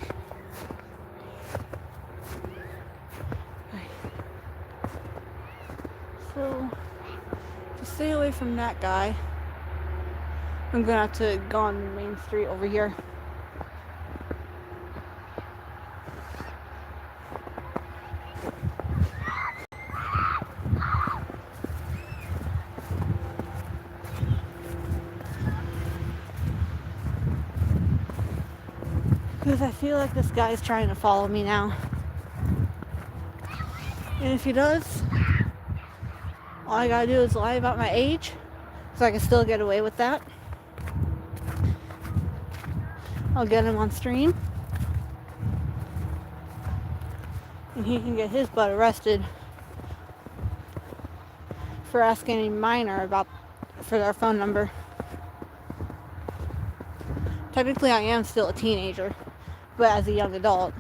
Alright. So, to stay away from that guy, I'm gonna have to go on the main street over here. Because I feel like this guy's trying to follow me now. And if he does, all I gotta do is lie about my age, so I can still get away with that. I'll get him on stream. And he can get his butt arrested for asking a minor for their phone number. Technically, I am still a teenager, but as a young adult.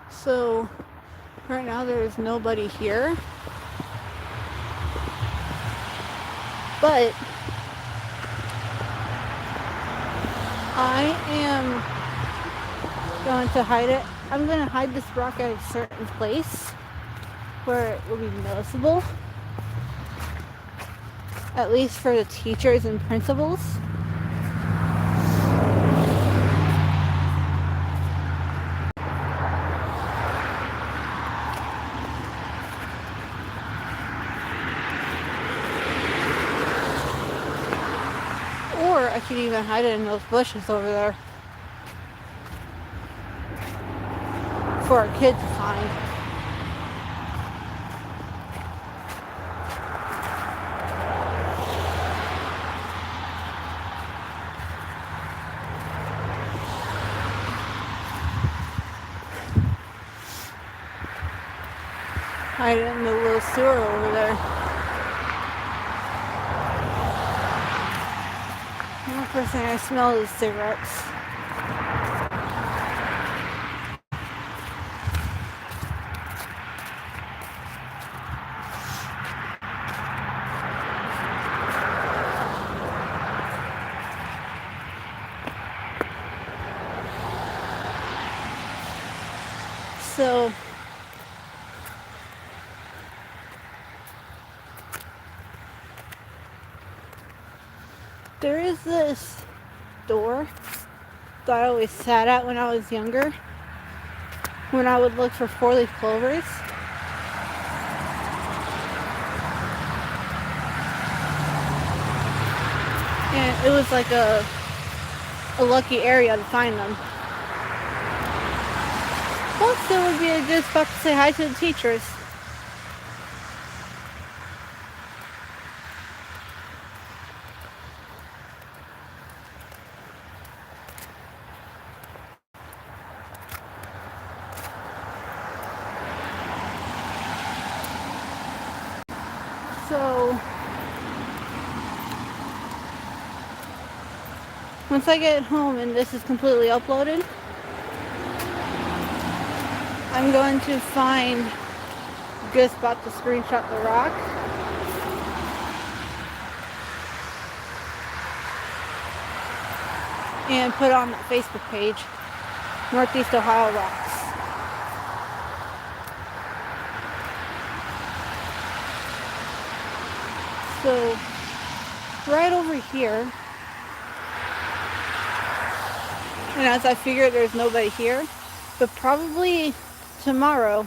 So, right now there's nobody here. But I am going to hide it. I'm going to hide this rock at a certain place where it will be noticeable, at least for the teachers and principals. could even hide it in those bushes over there for a kid to find. Hide it in the little sewer over there. The first thing I smell is cigarettes. So there is this door that I always sat at when I was younger, when I would look for four-leaf clovers. And it was like a lucky area to find them. Plus, it would be a good spot to say hi to the teachers. So, once I get home and this is completely uploaded, I'm going to find a good spot to screenshot the rock. And put it on the Facebook page, Northeast Ohio Rocks. So, right over here, and as I figure there's nobody here, but probably tomorrow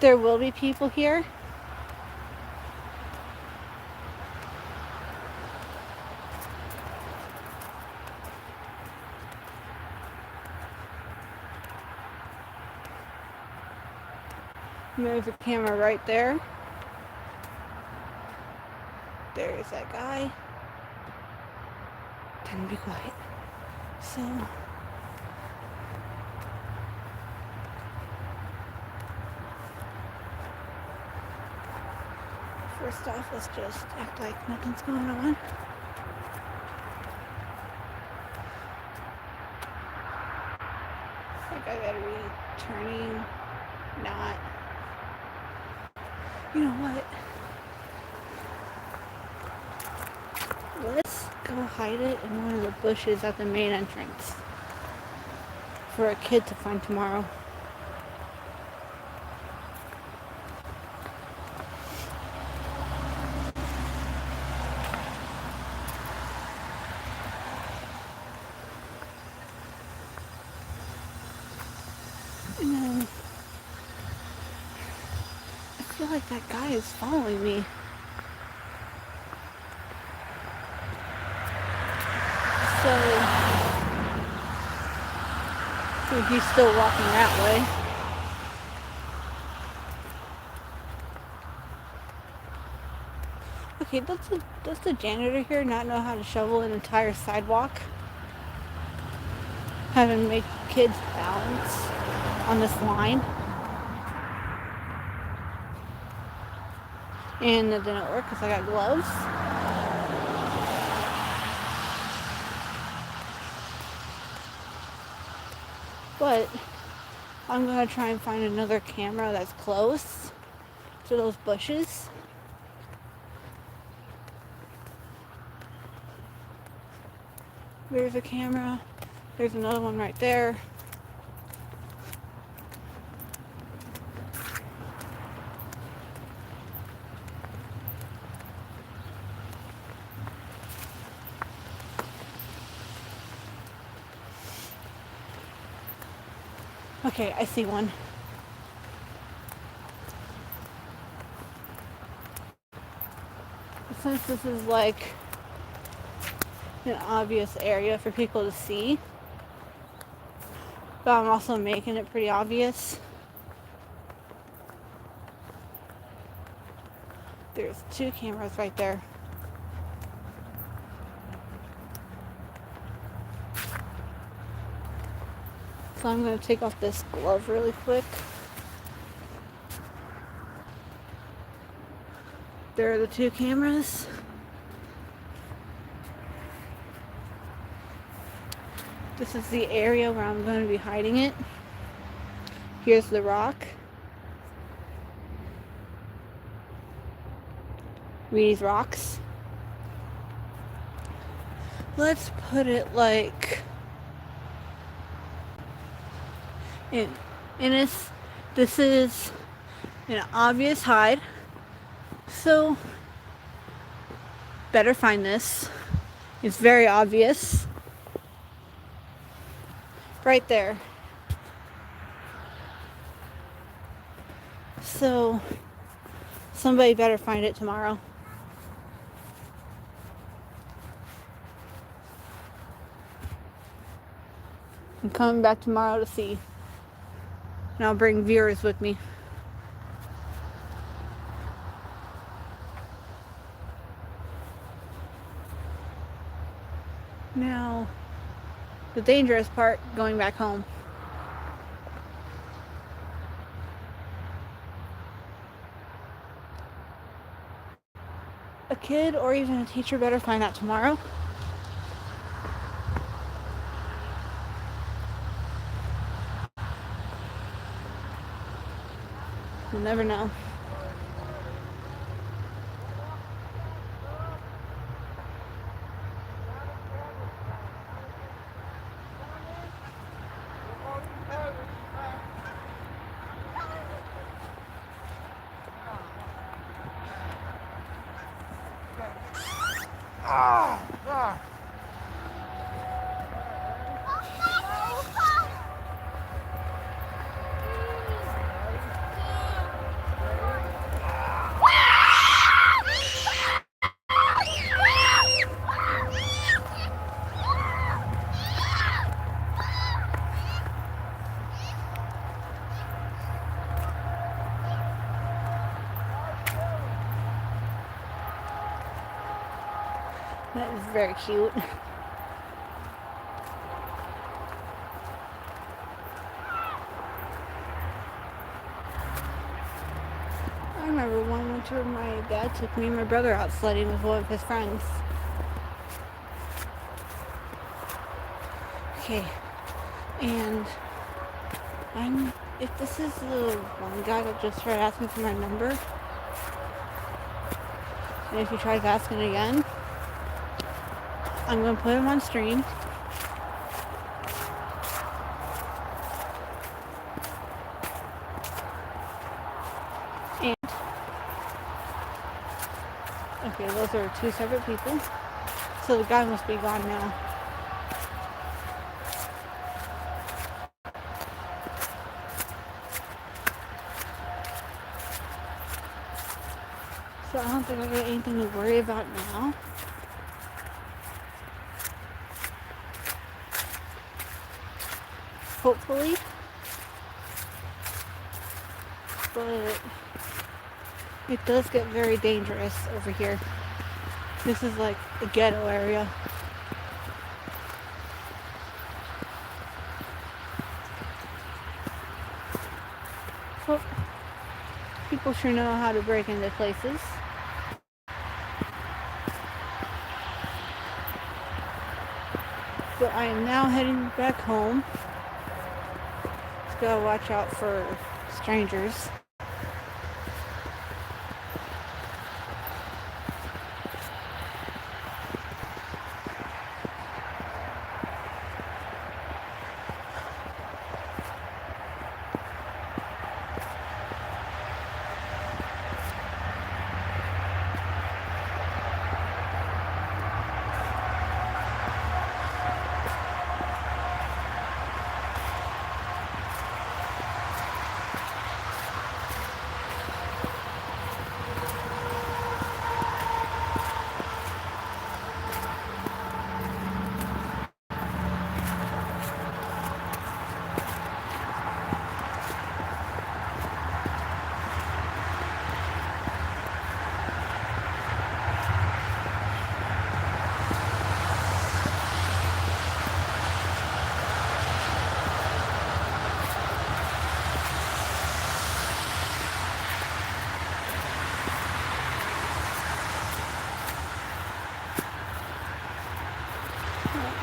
there will be people here. And there's a camera right there. There's that guy. Time to be quiet. So, first off, let's just act like nothing's going on. Like I gotta be turning, not. You know what? Let's go hide it in one of the bushes at the main entrance for a kid to find tomorrow. And then I feel like that guy is following me. So he's still walking that way. Okay, does the janitor here not know how to shovel an entire sidewalk? Having make kids balance on this line. And it didn't work because I got gloves. But I'm going to try and find another camera that's close to those bushes. There's a camera. There's another one right there. Okay, I see one. Since this is like an obvious area for people to see. But I'm also making it pretty obvious. There's 2 cameras right there. So I'm going to take off this glove really quick. There are the 2 cameras. This is the area where I'm going to be hiding it. Here's the rock. These rocks. Let's put it like in this is an obvious hide. So better find this. It's very obvious. Right there. So somebody better find it tomorrow. I'm coming back tomorrow to see. And I'll bring viewers with me. Now, the dangerous part, going back home. A kid or even a teacher better find out tomorrow. You'll never know. That is very cute. I remember one winter my dad took me and my brother out sledding with one of his friends. Okay, and if this is the one guy that just tried asking for my number, and if he tries asking again, I'm going to put him on stream. And, okay, those are 2 separate people. So the guy must be gone now. So I don't think I got anything to worry about now. Hopefully. But it does get very dangerous over here. This is like a ghetto area. So people sure know how to break into places. So I am now heading back home. Just gotta watch out for strangers.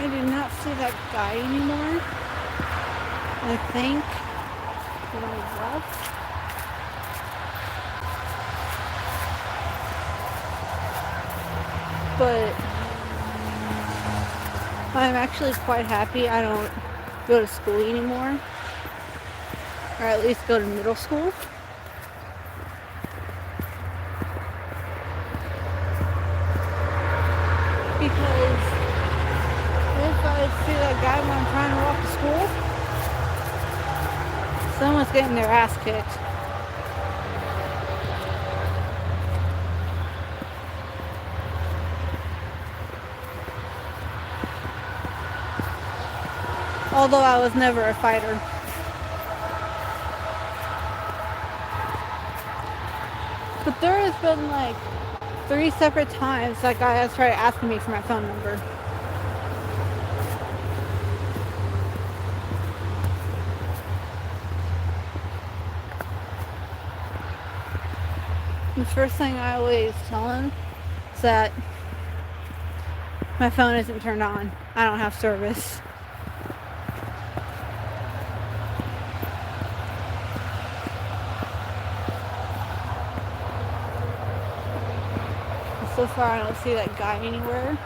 I did not see that guy anymore. I think when I left. But I'm actually quite happy I don't go to school anymore. Or at least go to middle school. Because if I see that guy when I'm trying to walk to school, someone's getting their ass kicked. Although I was never a fighter. But there has been like 3 separate times that guy has tried asking me for my phone number. The first thing I always tell him is that my phone isn't turned on. I don't have service. And so far I don't see that guy anywhere.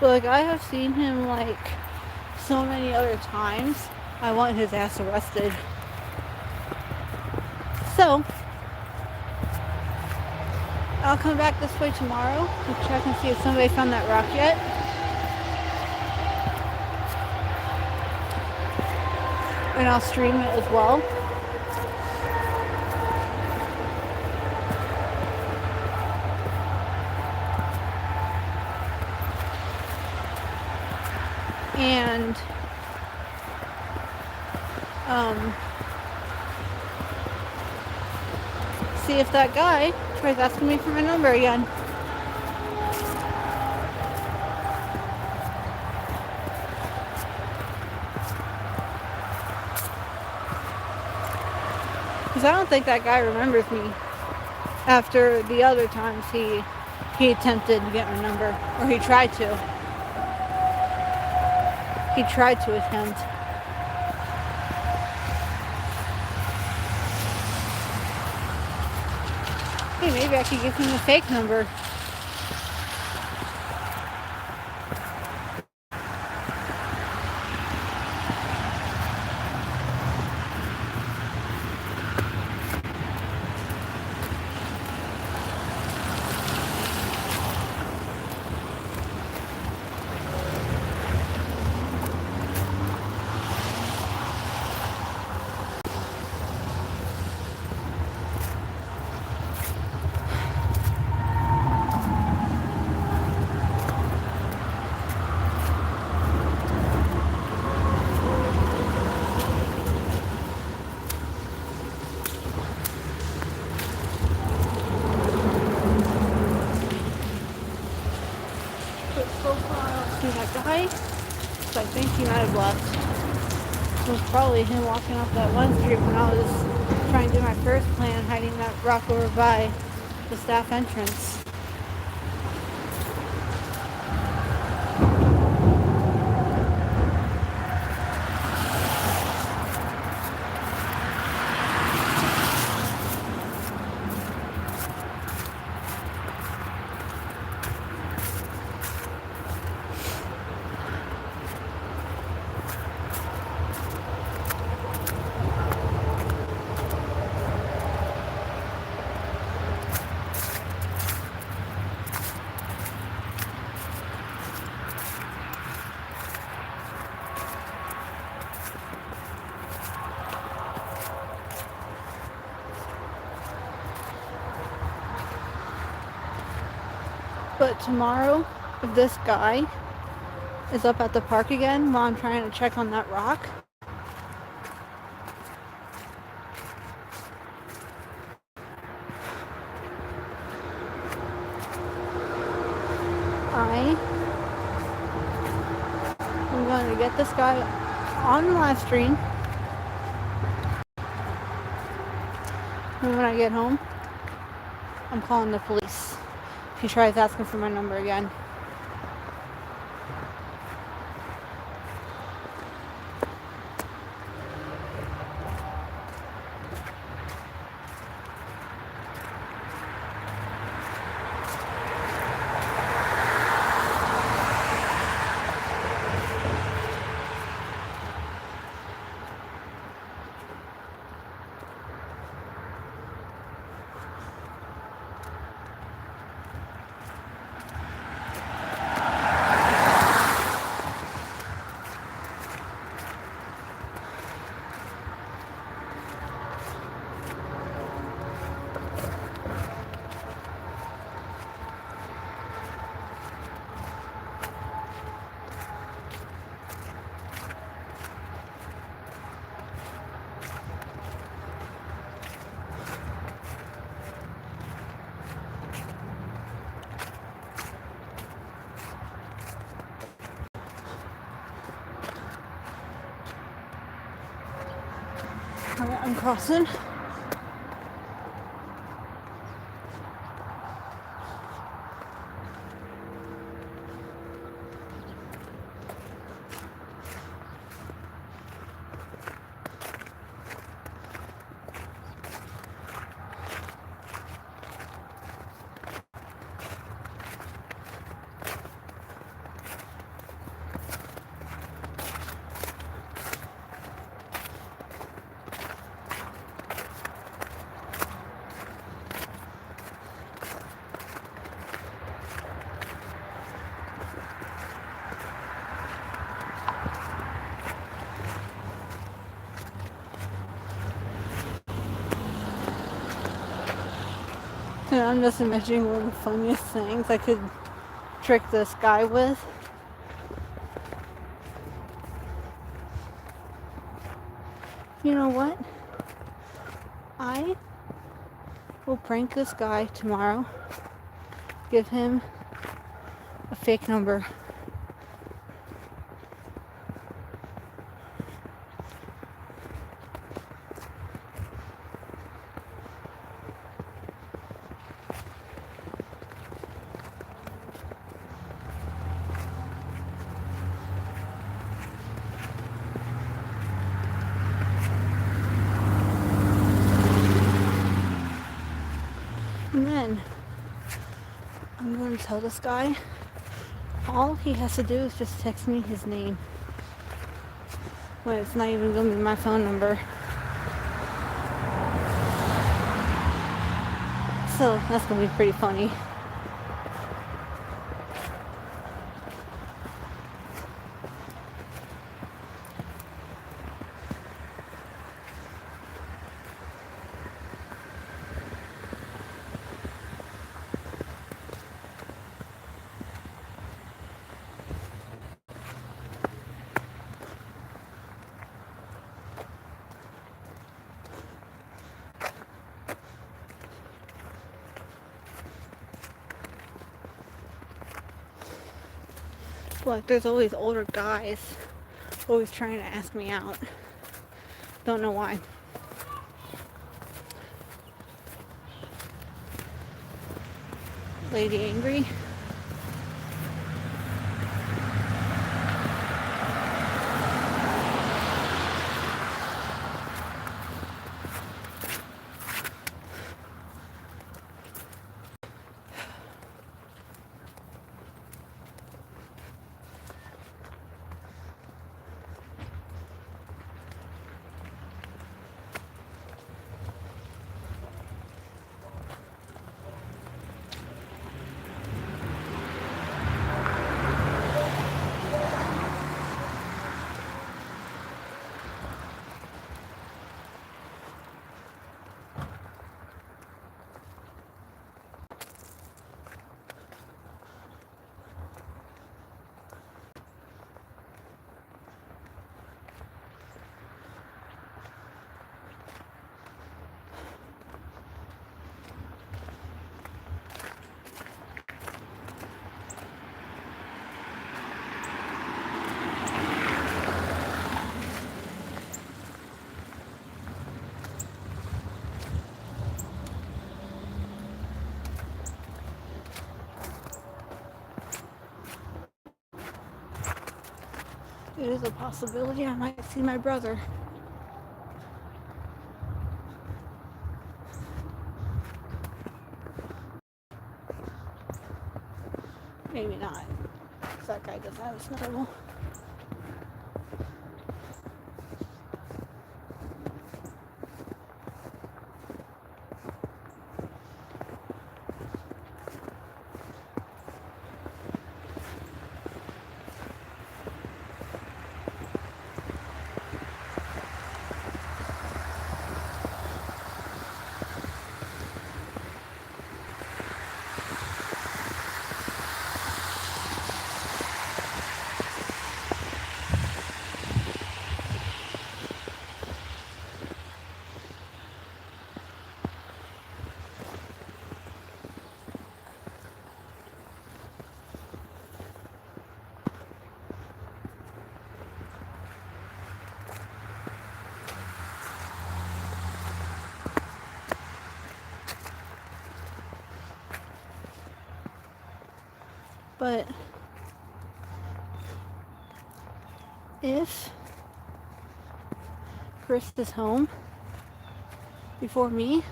But like I have seen him like so many other times. I want his ass arrested. So I'll come back this way tomorrow to check and see if somebody found that rock yet. And I'll stream it as well. And see if that guy tries asking me for my number again. Because I don't think that guy remembers me after the other times he attempted to get my number, or he tried to. He tried to attempt. Hey, maybe I could give him a fake number. But so far I don't see that guy. So I think he might have left. It was probably him walking off that one street when I was trying to do my first plan, hiding that rock over by the staff entrance. But tomorrow, if this guy is up at the park again while I'm trying to check on that rock, I am going to get this guy on the live stream. And when I get home, I'm calling the police. He tries asking for my number again. Alright, I'm crossing. And I'm just imagining one of the funniest things I could trick this guy with. You know what? I will prank this guy tomorrow. Give him a fake number. And then I'm going to tell this guy all he has to do is just text me his name. When it's not even going to be my phone number. So that's going to be pretty funny. Like, there's always older guys always trying to ask me out. Don't know why. Lady angry. It is a possibility I might see my brother. Maybe not, because that guy doesn't have a snow level. But if Chris is home before me,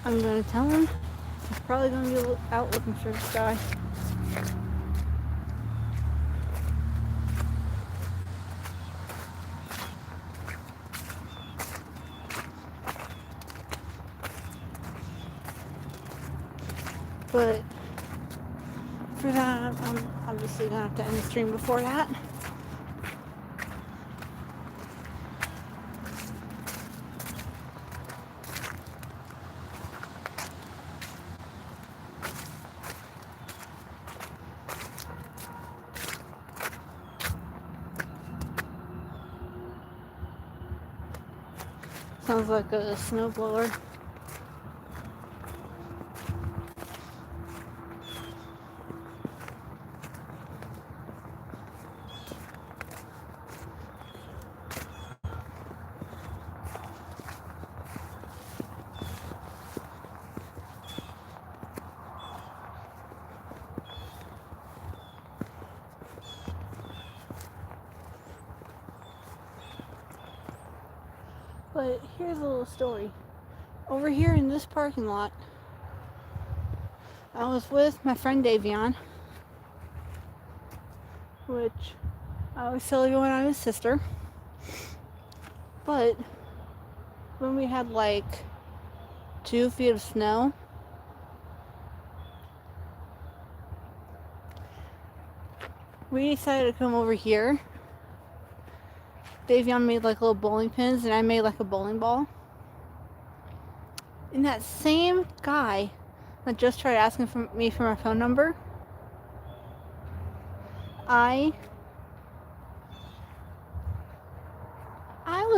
I'm gonna tell him he's probably gonna be out looking for this guy. But for that, I'm obviously gonna have to end the stream before that. Sounds like a snowblower. But here's a little story. Over here in this parking lot, I was with my friend Davion, which I always tell everyone I'm his sister. But when we had like 2 feet of snow, we decided to come over here. Davion made like little bowling pins and I made like a bowling ball. And that same guy that just tried asking me for my phone number, I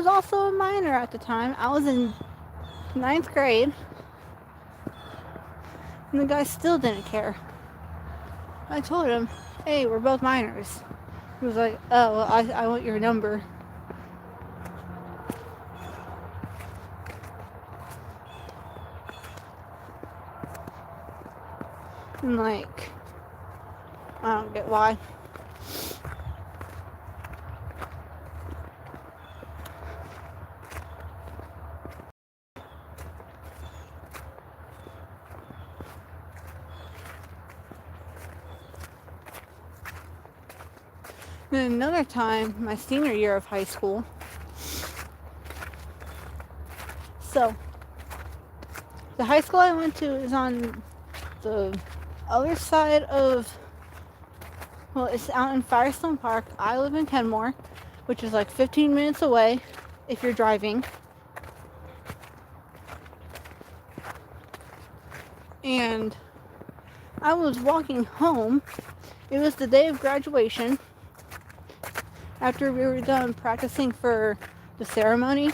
was also a minor at the time. I was in 9th grade. And the guy still didn't care. I told him, hey, we're both minors. He was like, oh, well, I want your number. And like, I don't get why. Then another time, my senior year of high school. So, the high school I went to is on the other side of, well, it's out in Firestone Park. I live in Kenmore, which is like 15 minutes away if you're driving. And I was walking home. It was the day of graduation. After we were done practicing for the ceremony.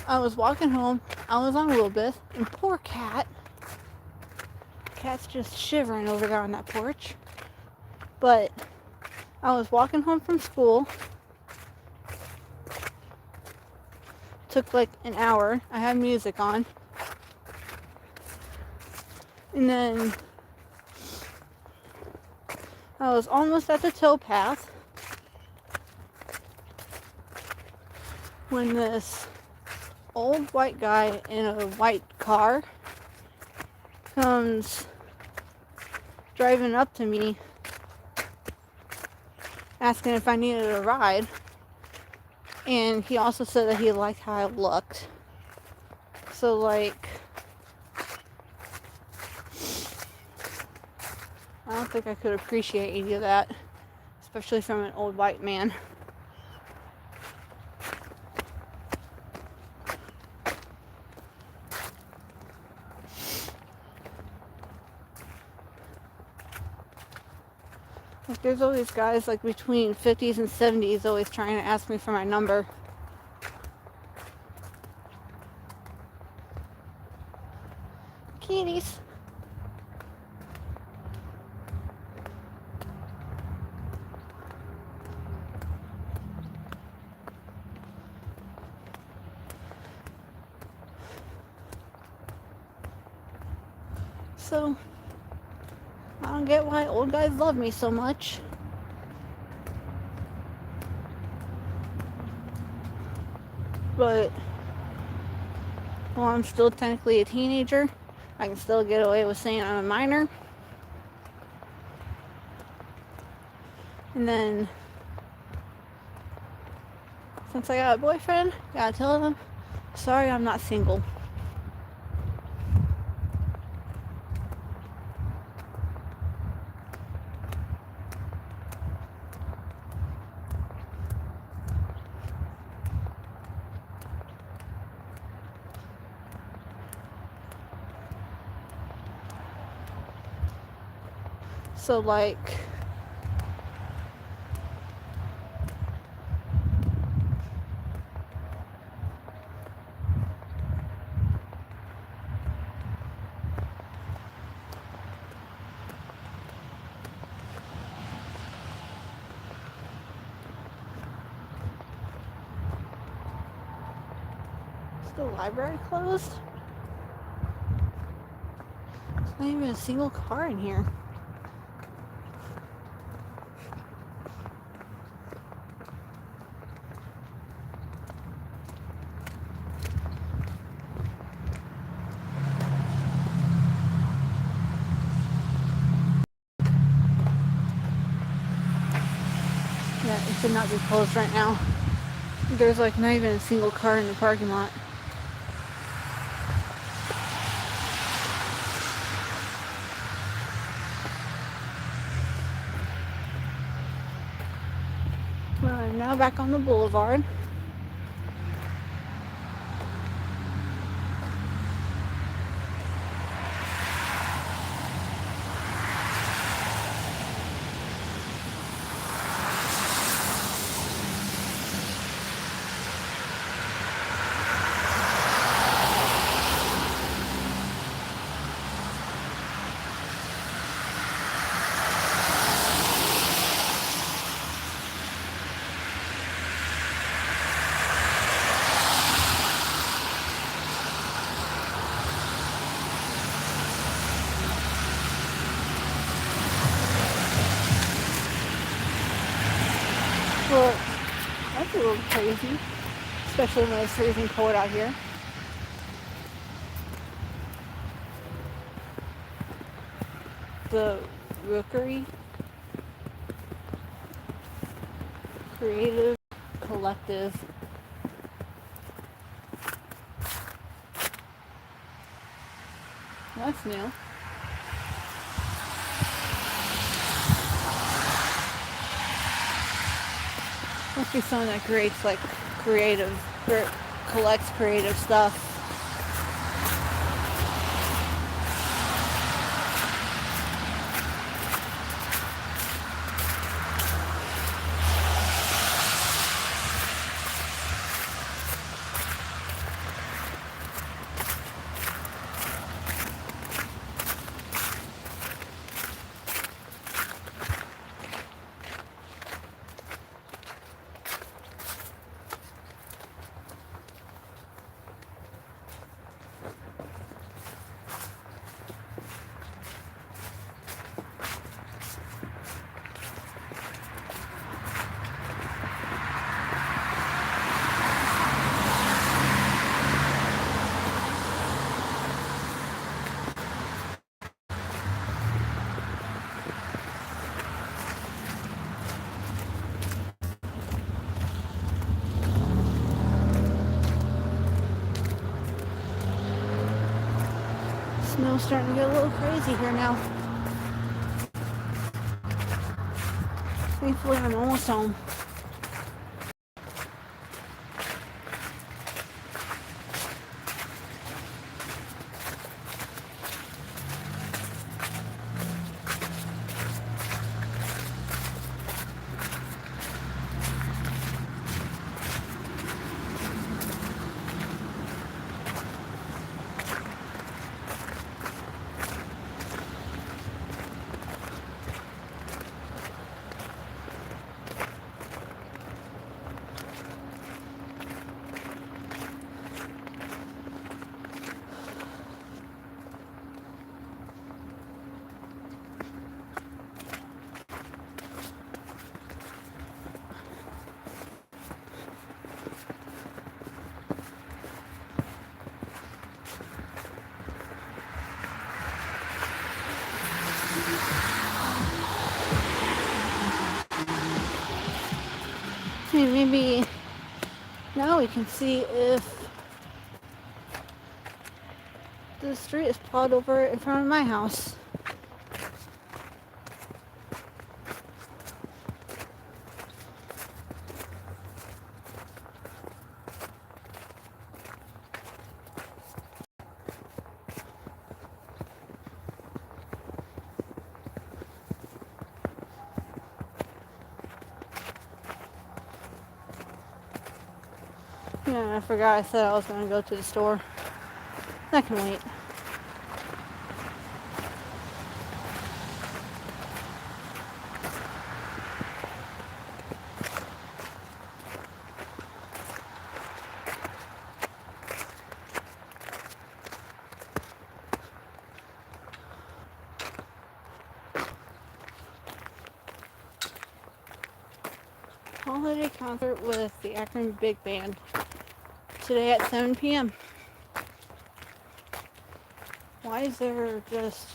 I was walking home. I was on Wilbeth, and poor Cat's just shivering over there on that porch. But I was walking home from school. Took like an hour. I had music on. And then I was almost at the towpath when this old white guy in a white car comes driving up to me asking if I needed a ride. And he also said that he liked how I looked. So, like, I don't think I could appreciate any of that, especially from an old white man. Like, there's always guys like between 50s and 70s always trying to ask me for my number. Kitties. So, I don't get why old guys love me so much. But while I'm still technically a teenager, I can still get away with saying I'm a minor. And then, since I got a boyfriend, gotta tell him, sorry, I'm not single. So, like, is the library closed? There's not even a single car in here. Yeah, it should not be closed right now. There's like not even a single car in the parking lot. Well, I'm now back on the boulevard. Well, that's a little crazy, especially when it's freezing cold out here. The Rookery Creative Collective. That's new. Must be someone that creates like collects creative stuff. Snow's starting to get a little crazy here now. Thankfully, I'm almost home. Okay, maybe now we can see if the street is plowed over in front of my house. Yeah, I forgot I said I was going to go to the store. That can wait. Holiday concert with the Akron Big Band today at 7 p.m. Why is there just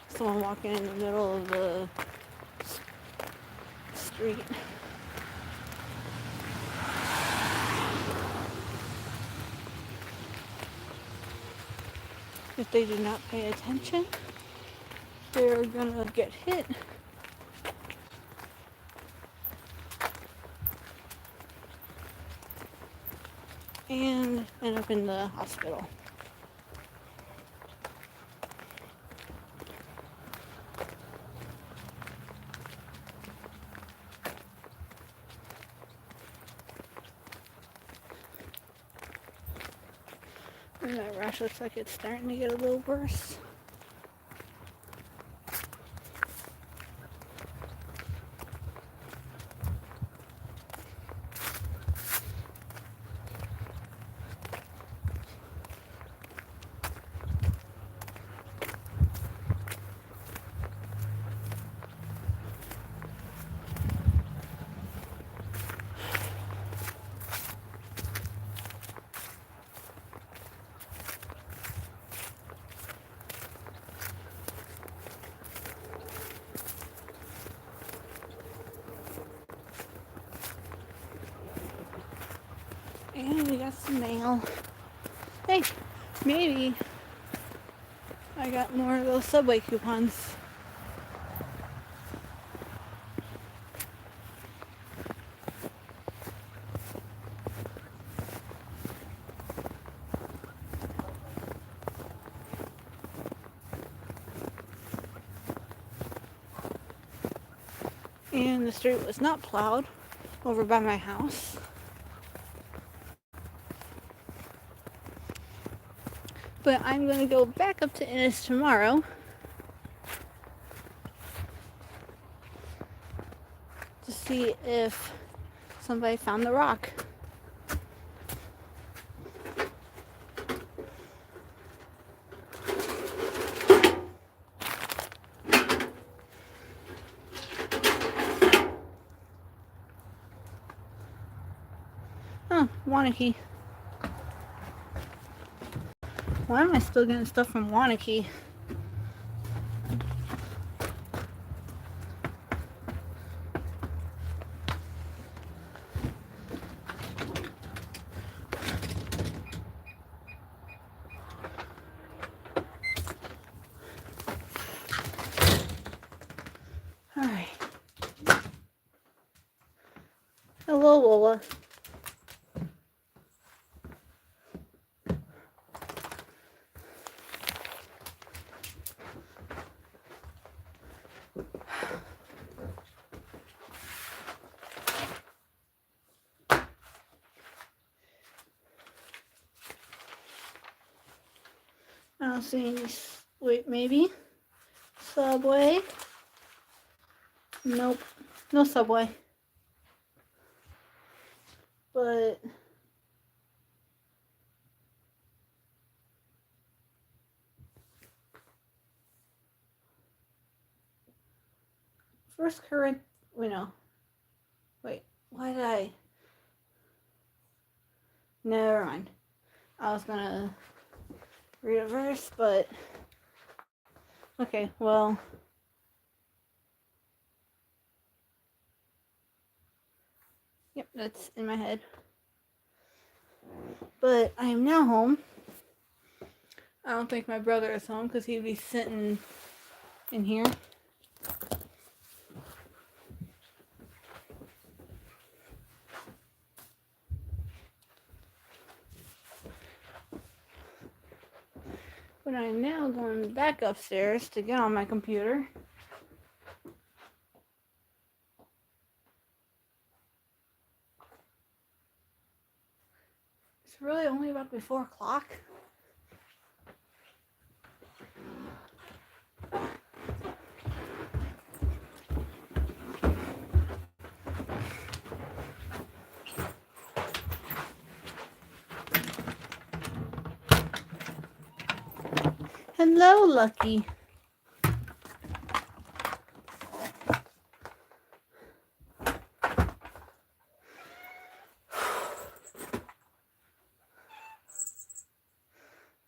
someone walking in the middle of the street? If they do not pay attention, they're gonna get hit. And end up in the hospital. And that rash looks like it's starting to get a little worse. And we got some mail. Hey, maybe I got more of those Subway coupons. And the street was not plowed over by my house. But I'm going to go back up to Ennis tomorrow to see if somebody found the rock. Huh, Wanakee. Why am I still getting stuff from Wanakee? Hello, Lola. I don't see any. Wait, maybe? Subway? Nope. No Subway. But First Current. Wait, no. Wait, why did I? Never mind. I was gonna read a verse, but okay, well. Yep, that's in my head. But I am now home. I don't think my brother is home because he'd be sitting in here. But I'm now going back upstairs to get on my computer. It's really only about to be 4 o'clock. Hello, Lucky.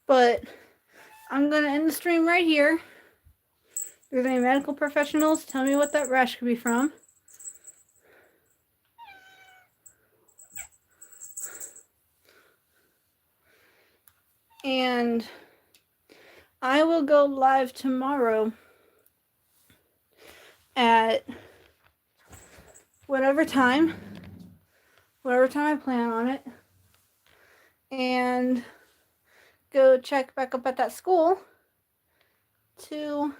But I'm going to end the stream right here. If there's any medical professionals, tell me what that rash could be from. And I will go live tomorrow at whatever time I plan on it, and go check back up at that school to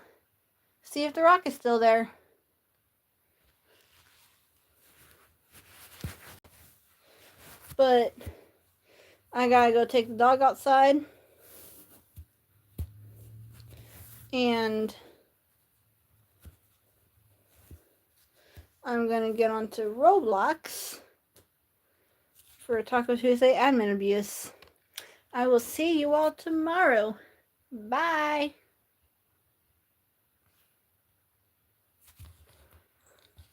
see if the rock is still there. But I gotta go take the dog outside, and I'm gonna get onto Roblox for Taco Tuesday admin abuse. I will see you all tomorrow. Bye.